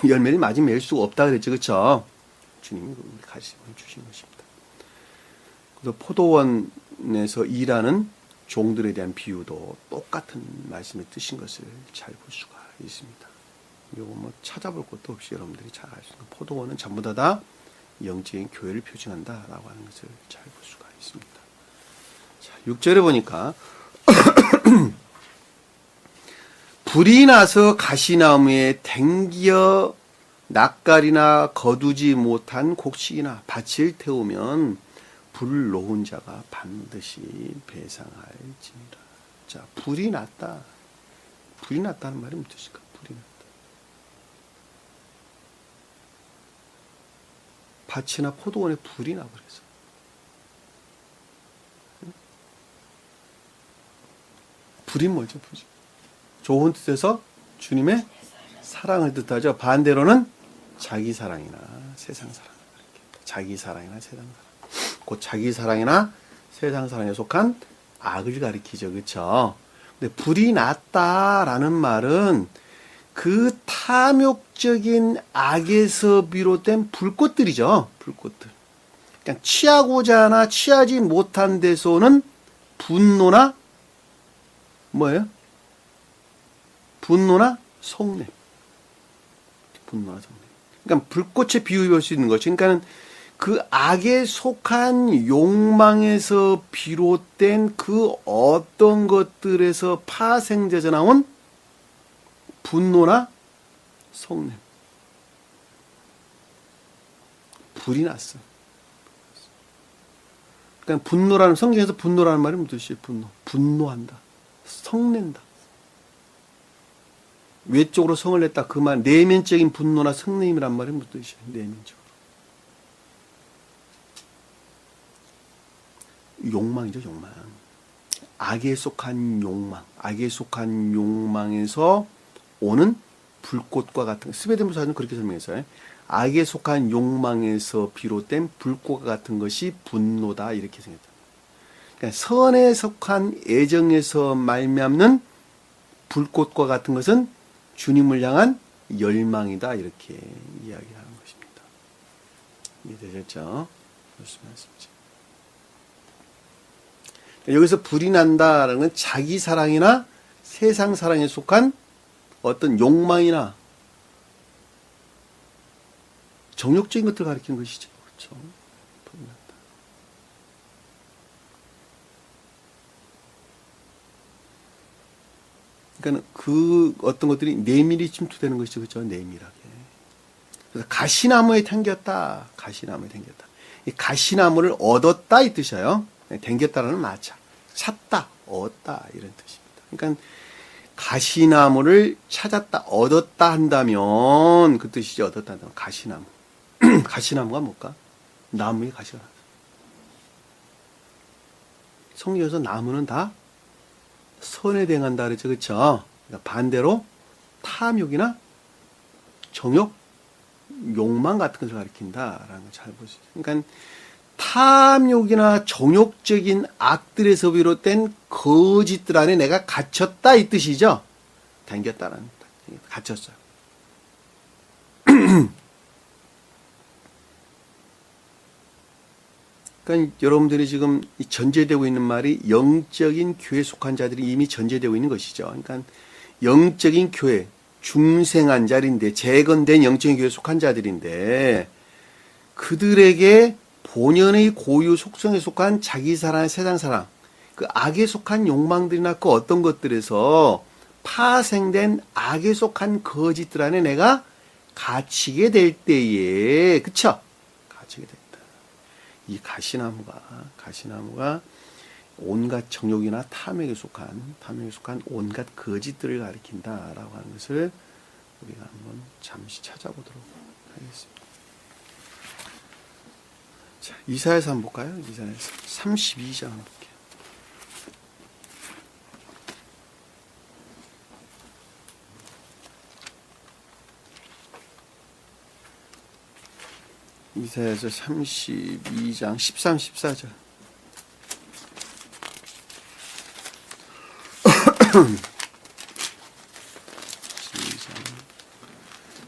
S1: 열매를 마저 맺을 수가 없다 그랬죠. 그렇죠? 주님이 가르침을 주신 것입니다. 그래서 포도원에서 일하는 종들에 대한 비유도 똑같은 말씀의 뜻인 것을 잘 볼 수가 있습니다. 이거 뭐 찾아볼 것도 없이 여러분들이 잘 알 수 있는, 포도원은 전부 다 영적인 교회를 표징한다라고 하는 것을 잘 볼 수가 있습니다. 자, 6절에 보니까 불이 나서 가시나무에 댕기어 낯가리나 거두지 못한 곡식이나 밭을 태우면 불 놓은 자가 반드시 배상할지니라. 자, 불이 났다. 불이 났다는 말이 무슨 뜻일까? 불이 났다. 밭이나 포도원에 불이 나버려서. 불이 뭐죠? 불이. 좋은 뜻에서 주님의 사랑을 뜻하죠. 반대로는 자기 사랑이나 세상 사랑을 가리킵니다. 자기 사랑이나 세상 사랑. 곧 자기 사랑이나 세상 사랑에 속한 악을 가리키죠. 그렇죠? 근데 불이 났다라는 말은 그 탐욕적인 악에서 비롯된 불꽃들이죠. 불꽃들. 그냥 취하고자 하나 취하지 못한 데서 오는 분노나 뭐예요? 분노나 속냄. 분노나 속냄. 그러니까 불꽃에 비유할 수 있는 것이, 그러니까는 그 악에 속한 욕망에서 비롯된 그 어떤 것들에서 파생되어 나온 분노나 속냄. 불이 났어. 그러니까 분노라는, 성경에서 분노라는 말이 무슨 뜻이에요? 분노한다. 성낸다. 외적으로 성을 냈다. 그 말, 내면적인 분노나 성냄이란 말이 무슨 뜻이에요? 내면적으로. 욕망이죠, 욕망. 악에 속한 욕망. 악에 속한 욕망에서 오는 불꽃과 같은, 스웨덴부사는 그렇게 설명했어요. 악에 속한 욕망에서 비롯된 불꽃과 같은 것이 분노다. 이렇게 생겼다. 그러니까 선에 속한 애정에서 말미암는 불꽃과 같은 것은 주님을 향한 열망이다. 이렇게 이야기하는 것입니다. 이해되셨죠? 무슨 말씀이죠? 여기서 불이 난다라는 건 자기 사랑이나 세상 사랑에 속한 어떤 욕망이나 정욕적인 것들을 가리키는 것이죠. 그렇죠? 불이 난다. 그러니까 그 어떤 것들이 내밀히 침투되는 것이죠. 그렇죠? 내밀하게. 그래서 가시나무에 당겼다. 가시나무에 당겼다. 이 가시나무를 얻었다 이 뜻이에요. 당겼다라는 마차. 찾다, 얻었다 이런 뜻입니다. 그러니까 가시나무를 찾았다, 얻었다 한다면 그 뜻이죠. 얻었다 한다면 가시나무. 가시나무가 뭘까? 나무에 가시가 나요. 성경에서 나무는 다 선에 대응한다 그랬죠. 그렇죠? 그러니까 반대로 탐욕이나 정욕, 욕망 같은 것을 가리킨다라는 걸 잘 볼 수 있어요. 그러니까 탐욕이나 정욕적인 악들에서 비롯된 거짓들 안에 내가 갇혔다 이 뜻이죠. 당겼다라는 뜻. 갇혔어요. 그러니까 여러분들이 지금 전제되고 있는 말이 영적인 교회에 속한 자들이 이미 전제되고 있는 것이죠. 그러니까 영적인 교회, 중생한 자리인데, 재건된 영적인 교회에 속한 자들인데, 그들에게 본연의 고유 속성에 속한 자기 사랑, 세상 사랑, 그 악에 속한 욕망들이나 그 어떤 것들에서 파생된 악에 속한 거짓들 안에 내가 갇히게 될 때에, 그쵸? 갇히게 된다. 이 가시나무가 온갖 정욕이나 탐욕에 속한 온갖 거짓들을 가리킨다라고 하는 것을 우리가 한번 잠시 찾아보도록 하겠습니다. 자, 이사야서 한번 볼까요? 이사야서 32장 한번 볼게요. 이사야서 32장 13, 14절.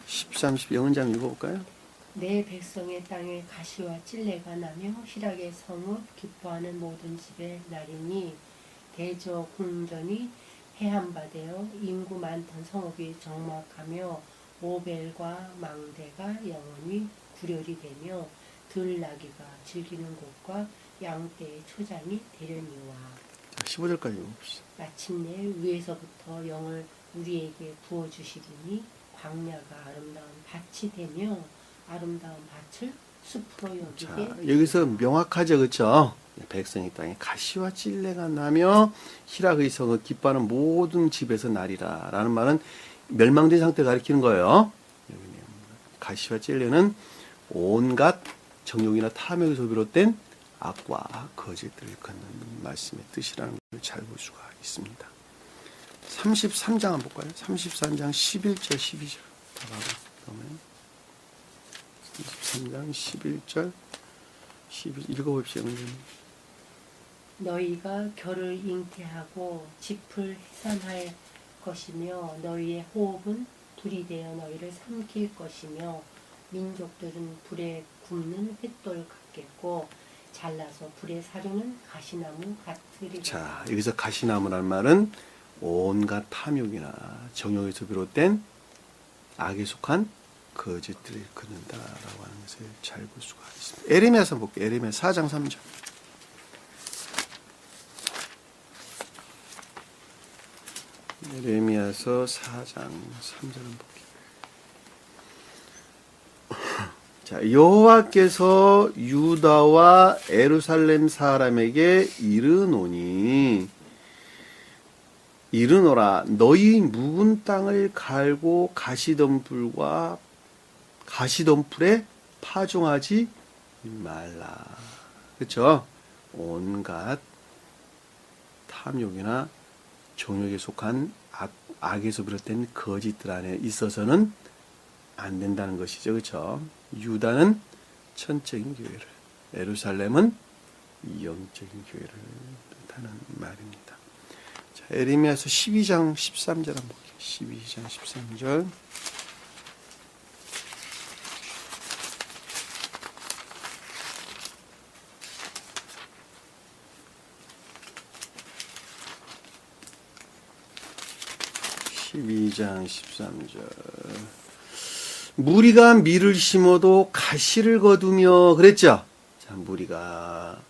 S1: 13, 10 영은장 읽어볼까요?
S2: 내 백성의 땅에 가시와 찔레가 나며 희락의 성읍 기뻐하는 모든 집의 날이니 대저 궁전이 해함바되어 인구 많던 성읍이 적막하며 오벨과 망대가 영원히 구렬이 되며 들나귀가 즐기는 곳과 양떼의 초장이 되려니와.
S1: 15절까지 읽어봅시다.
S2: 마침내 위에서부터 영을 우리에게 부어주시리니 광야가 아름다운 밭이 되며 아름다운 밭을 숲으로 여기게.
S1: 자, 여기서 명확하죠, 그렇죠? 백성의 땅에 가시와 찔레가 나며 희락의 성을 기뻐하는 모든 집에서 나리라 라는 말은 멸망된 상태를 가리키는 거예요. 가시와 찔레는 온갖 정욕이나 탐욕에서 비롯된 악과 거짓들을 걷는 말씀의 뜻이라는 걸 잘 볼 수가 있습니다. 33장 한번 볼까요? 33장 11절 12절 다 봐보면 33장 11절 12절 읽어봅시다.
S2: 너희가 결을 잉태하고 짚을 해산할 것이며 너희의 호흡은 불이 되어 너희를 삼킬 것이며 민족들은 불에 굽는 횃돌 같겠고 잘라서 불에 사르는 가시나무 같으리라.
S1: 자, 여기서 가시나무란 말은 온갖 탐욕이나 정욕에서 비롯된 악에 속한 거짓들을 걷는다라고 하는 것을 잘 볼 수가 있습니다. 에레미야서 볼게요. 에레미야 4장 3절. 에레미야서 4장 3절 한번 볼게요. 자, 여호와께서 유다와 예루살렘 사람에게 이르노라 너희 묵은 땅을 갈고 가시덤불에 파종하지 말라. 그렇죠? 온갖 탐욕이나 정욕에 속한 악에서 비롯된 거짓들 안에 있어서는 안 된다는 것이죠. 그렇죠? 유다는 천적인 교회를, 예루살렘은 영적인 교회를 뜻하는 말입니다. 자, 에레미야서 12장 13절 한번 볼게요. 12장 13절. (12장 13절) 무리가 밀을 심어도 가시를 거두며 그랬죠. 자, 무리가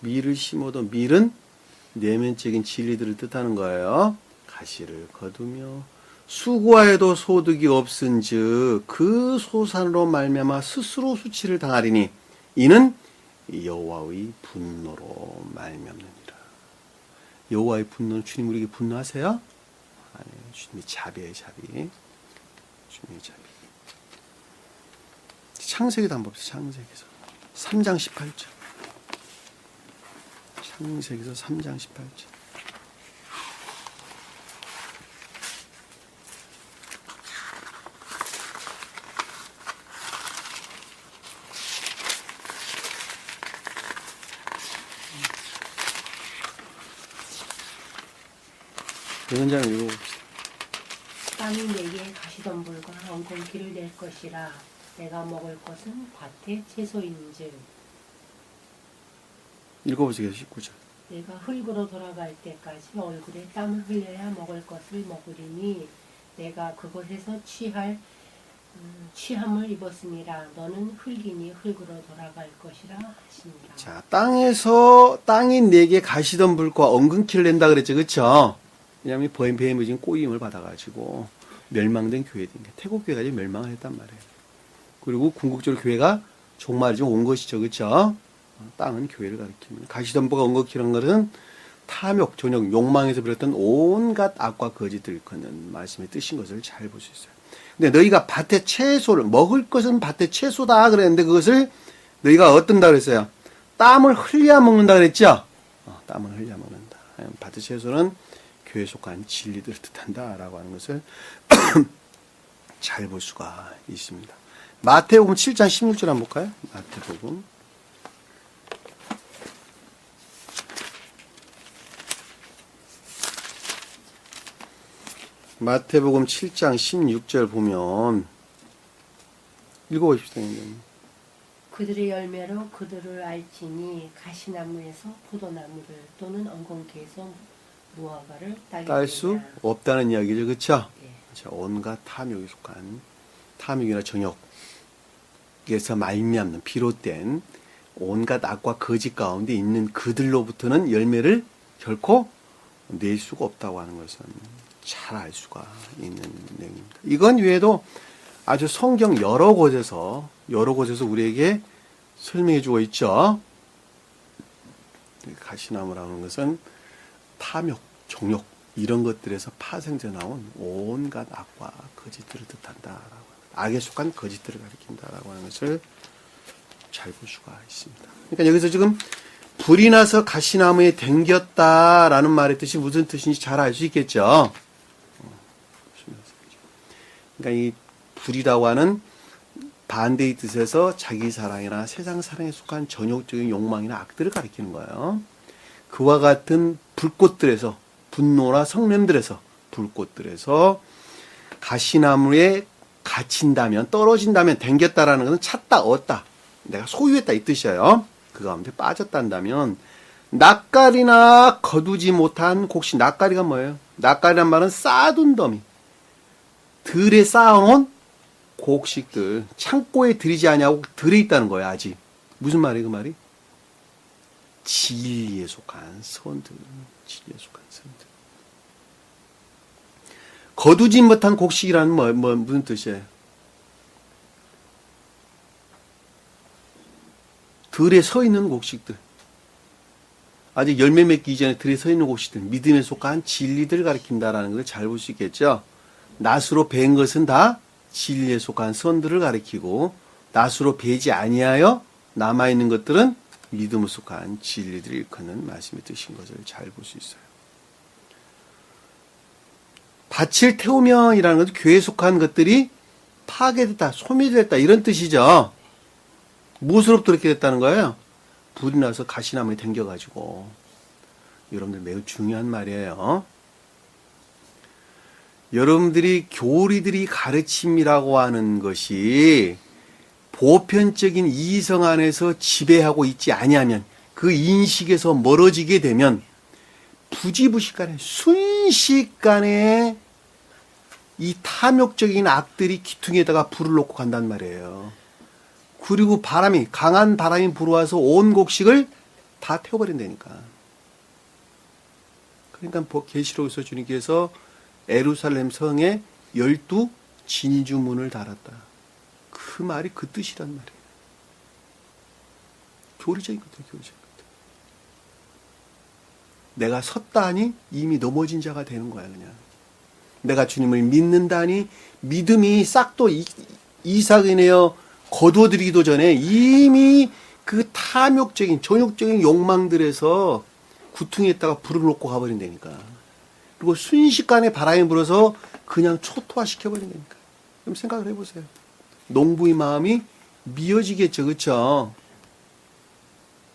S1: 밀을 심어도 밀은 내면적인 진리들을 뜻하는 거예요. 가시를 거두며 수고하여도 소득이 없은즉 그 소산으로 말미암아 스스로 수치를 당하리니 이는 여호와의 분노로 말미암느니라. 여호와의 분노는 주님 우리에게 분노하세요? 아니에요. 주님이 자비예요, 자비. 주님이 자비. 창세기도 한번 봅시다. 창세기에서 3장 18절. 창세기에서 3장 18절. 이런 장 읽어봅시다.
S2: 땅이 내게 가시덤불과 엉겅퀴를 낼 것이라 내가 먹을 것은 밭의 채소인즉
S1: 읽어보세요. 19절.
S2: 내가 흙으로 돌아갈 때까지 얼굴에 땀을 흘려야 먹을 것을 먹으리니 내가 그곳에서 취함을 입었으니라 너는 흙이니 흙으로 돌아갈 것이라 하시니라.
S1: 자, 땅이 내게 가시덤불과 엉겅퀴를 낸다 그랬죠. 그렇죠? 왜냐하면 뱀의 지금 꼬임을 받아가지고 멸망된 교회인 게 태국 교회가 지금 멸망을 했단 말이에요. 그리고 궁극적으로 교회가 종말이 좀 온 것이죠. 그렇죠? 땅은 교회를 가리킵니다. 가시덤불과 엉겅퀴라는 것은 탐욕, 존욕, 욕망에서 비롯된 온갖 악과 거짓을 일컫는 말씀의 뜻인 것을 잘 볼 수 있어요. 근데 너희가 밭의 채소를 먹을 것은 밭의 채소다 그랬는데 그것을 너희가 어떤다 그랬어요? 땀을 흘려 먹는다 그랬죠? 땀을 흘려 먹는다. 밭의 채소는 교회에 속한 진리들을 뜻한다라고 하는 것을 잘 볼 수가 있습니다. 마태복음 7장 16절 한번 볼까요? 마태복음 7장 16절 보면 읽어보십시오.
S2: 그들의 열매로 그들을 알지니 가시나무에서 포도나무를 또는 엉겅퀴에서 무화과를
S1: 딸 수 없다는 이야기죠. 그렇죠?
S2: 예.
S1: 온갖 탐욕에 속한 탐욕이나 정욕에서 말미암는 비롯된 온갖 악과 거짓 가운데 있는 그들로부터는 열매를 결코 낼 수가 없다고 하는 것은 잘 알 수가 있는 내용입니다. 이건 외에도 아주 성경 여러 곳에서 우리에게 설명해 주고 있죠. 가시나무라는 것은 탐욕, 정욕 이런 것들에서 파생되어 나온 온갖 악과 거짓들을 뜻한다라고 악에 속한 거짓들을 가리킨다라고 하는 것을 잘 볼 수가 있습니다. 그러니까 여기서 지금 불이 나서 가시나무에 댕겼다라는 말의 뜻이 무슨 뜻인지 잘 알 수 있겠죠. 그러니까 이 불이라고 하는 반대의 뜻에서 자기 사랑이나 세상 사랑에 속한 전욕적인 욕망이나 악들을 가리키는 거예요. 그와 같은 불꽃들에서 분노나 성냄들에서 불꽃들에서 가시나무에 갇힌다면 떨어진다면 댕겼다라는 것은 찾다 얻다 내가 소유했다 이 뜻이에요. 그 가운데 빠졌단다면 낯가리나 거두지 못한 곡식. 낯가리가 뭐예요? 낯가리란 말은 쌓아둔 더미 들에 쌓아놓은 곡식들 창고에 들이지 않냐고 들어있다는 거예요. 아직 무슨 말이에요 그 말이? 진리에 속한 선들, 진리에 속한 선들. 거두지 못한 곡식이라는 무슨 뜻이에요? 들에 서 있는 곡식들, 아직 열매 맺기 이전에 들에 서 있는 곡식들, 믿음에 속한 진리들을 가리킨다라는 걸 잘 볼 수 있겠죠. 낫으로 벤 것은 다 진리에 속한 선들을 가리키고, 낫으로 베지 아니하여 남아있는 것들은 믿음에 속한 진리들을 일컫는 말씀이 뜻인 것을 잘 볼 수 있어요. 밭을 태우면이라는 것은 교회에 속한 것들이 파괴됐다, 소멸됐다 이런 뜻이죠. 무엇으로부터 그렇게 됐다는 거예요? 불이 나서 가시나무에 댕겨가지고. 여러분들 매우 중요한 말이에요. 여러분들이 교리들이 가르침이라고 하는 것이 보편적인 이성 안에서 지배하고 있지 아니하면, 그 인식에서 멀어지게 되면 부지부식간에 순식간에 이 탐욕적인 악들이 기퉁에다가 불을 놓고 간단 말이에요. 그리고 강한 바람이 불어와서 온 곡식을 다 태워버린다니까. 그러니까 계시록에서 주님께서 예루살렘 성에 12 진주문을 달았다. 그 말이 그 뜻이란 말이에요. 교리적인 것들, 교리적인 것들. 내가 섰다니 이미 넘어진 자가 되는 거야, 그냥. 내가 주님을 믿는다니 믿음이 싹도 이삭이네요 거두어들이기도 전에 이미 그 탐욕적인 정욕적인 욕망들에서 구퉁이에다가 불을 놓고 가버린다니까. 그리고 순식간에 바람이 불어서 그냥 초토화시켜버린다니까. 그럼 생각을 해보세요. 농부의 마음이 미어지겠죠, 그렇죠?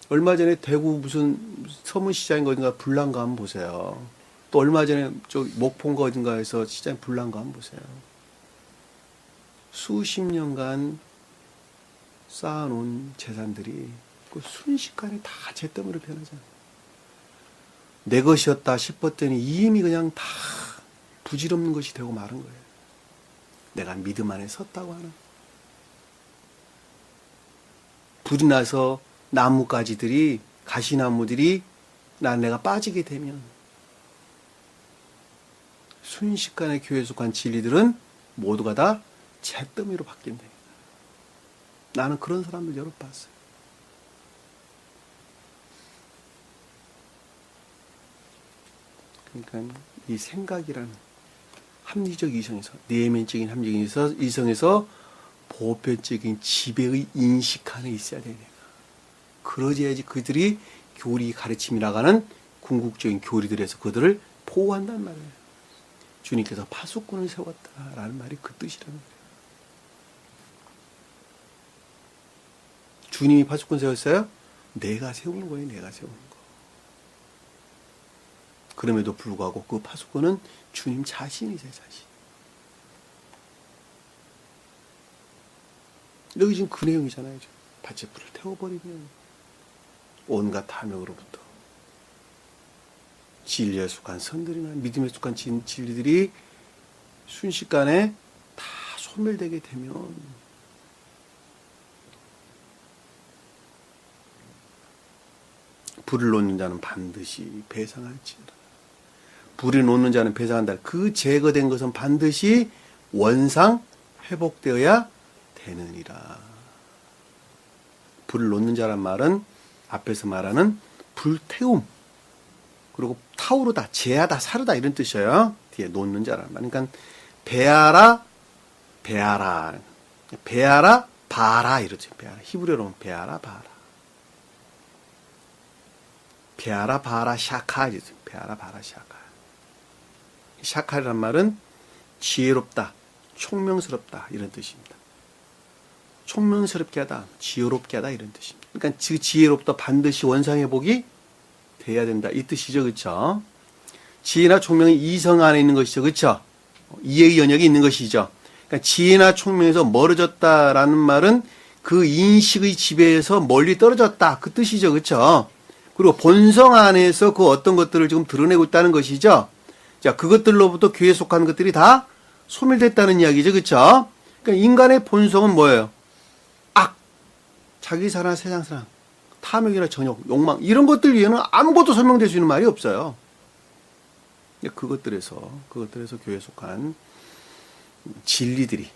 S1: 얼마 전에 대구 무슨 서문시장인가 어딘가 불난 거 한번 보세요. 또 얼마 전에 목포인가 어딘가에서 시장에 불난 거 한번 보세요. 수십 년간 쌓아놓은 재산들이 그 순식간에 다 잿더미로 변하잖아요. 내 것이었다 싶었더니 이미 그냥 다 부질없는 것이 되고 마른 거예요. 내가 믿음 안에 섰다고 하는. 불이 나서 나뭇가지들이, 가시나무들이 내가 빠지게 되면 순식간에 교회에 속한 진리들은 모두가 다 잿더미로 바뀐다. 나는 그런 사람들 여러 봤어요. 그러니까 이 생각이라는 합리적 이성에서, 내면적인 합리적 이성에서 보편적인 지배의 인식 안에 있어야 되는 거야. 그러져야지 그들이 교리 가르침이라고 하는 궁극적인 교리들에서 그들을 보호한단 말이에요. 주님께서 파수꾼을 세웠다라는 말이 그 뜻이라는 거예요. 주님이 파수꾼 세웠어요? 내가 세우는 거예요, 내가 세우는 거. 그럼에도 불구하고 그 파수꾼은 주님 자신이세요, 자신. 여기 지금 그 내용이잖아요. 밭에 불을 태워버리면 온갖 탐욕으로부터 진리에 속한 선들이나 믿음에 속한 진리들이 순식간에 다 소멸되게 되면 불을 놓는 자는 반드시 배상할지어다. 불을 놓는 자는 배상한다. 그 제거된 것은 반드시 원상 회복되어야 되느니라. 불을 놓는 자란 말은 앞에서 말하는 불태움, 그리고 타오르다, 제하다, 사르다 이런 뜻이에요. 뒤에 놓는 자란 말. 그러니까 베아라, 바라 이러죠. 베아라. 히브리어로는 베아라, 바라. 베아라, 바라, 샤카 이러죠. 베아라, 바라, 샤카. 샤카라는 말은 지혜롭다, 총명스럽다 이런 뜻입니다. 총명스럽게 하다, 지혜롭게 하다 이런 뜻입니다. 그러니까 지혜롭다 반드시 원상회복이 돼야 된다 이 뜻이죠, 그렇죠? 지혜나 총명이 이성 안에 있는 것이죠, 그렇죠? 이해의 영역이 있는 것이죠. 그러니까 지혜나 총명에서 멀어졌다라는 말은 그 인식의 지배에서 멀리 떨어졌다 그 뜻이죠, 그렇죠? 그리고 본성 안에서 그 어떤 것들을 지금 드러내고 있다는 것이죠. 자, 그것들로부터 교회에 속한 것들이 다 소멸됐다는 이야기죠, 그렇죠? 그러니까 인간의 본성은 뭐예요? 악, 자기 사랑, 세상 사랑, 탐욕이나 정욕, 욕망 이런 것들 위에는 아무것도 설명될 수 있는 말이 없어요. 그것들에서 교회에 속한 진리들이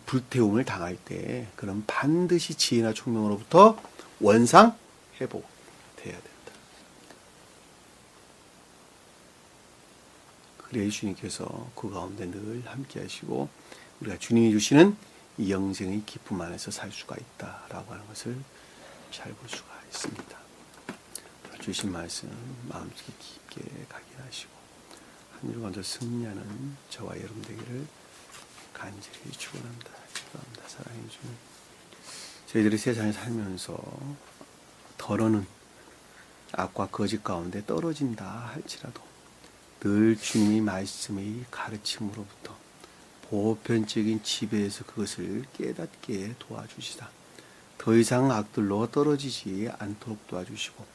S1: 불태움을 당할 때 그럼 반드시 지혜나 총명으로부터 원상 회복돼야 된다. 그래야 주님께서 그 가운데 늘 함께 하시고 우리가 주님이 주시는 이 영생의 기쁨 안에서 살 수가 있다라고 하는 것을 잘 볼 수가 있습니다. 주신 말씀 마음속에 깊게 가게 하시고 한 주간 더 승리하는 저와 여러분 되기를 간절히 축원합니다. 기도합니다. 사랑해 주님. 저희들이 세상에 살면서 더러는 악과 거짓 가운데 떨어진다 할지라도 늘 주님의 말씀의 가르침으로부터 보편적인 지배에서 그것을 깨닫게 도와주시다. 더 이상 악들로 떨어지지 않도록 도와주시고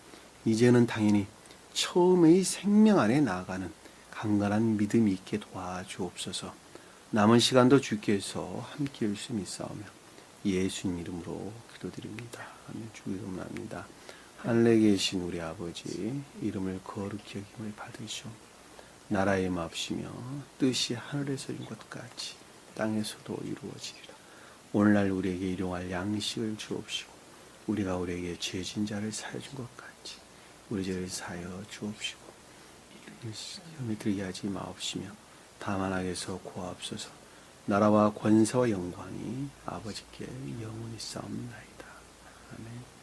S1: 이제는 당연히 처음의 생명 안에 나아가는 강건한 믿음이 있게 도와주옵소서. 남은 시간도 주께서 함께 열심히 싸우며 예수님 이름으로 기도드립니다. 아멘. 주 이름합니다. 하늘에 계신 우리 아버지 이름을 거룩히 여김을 받으시오. 나라의 마옵시며 뜻이 하늘에서 이룬 것 같이 땅에서도 이루어지리라. 오늘날 우리에게 일용할 양식을 주옵시고 우리가 우리에게 죄진 자를 사여 준 것 같이 우리 죄를 사여 주옵시고 시험에 들게 하지 마옵시며 다만 악에서 구하옵소서. 나라와 권세와 영광이 아버지께 영원히 싸움나이다. 아멘.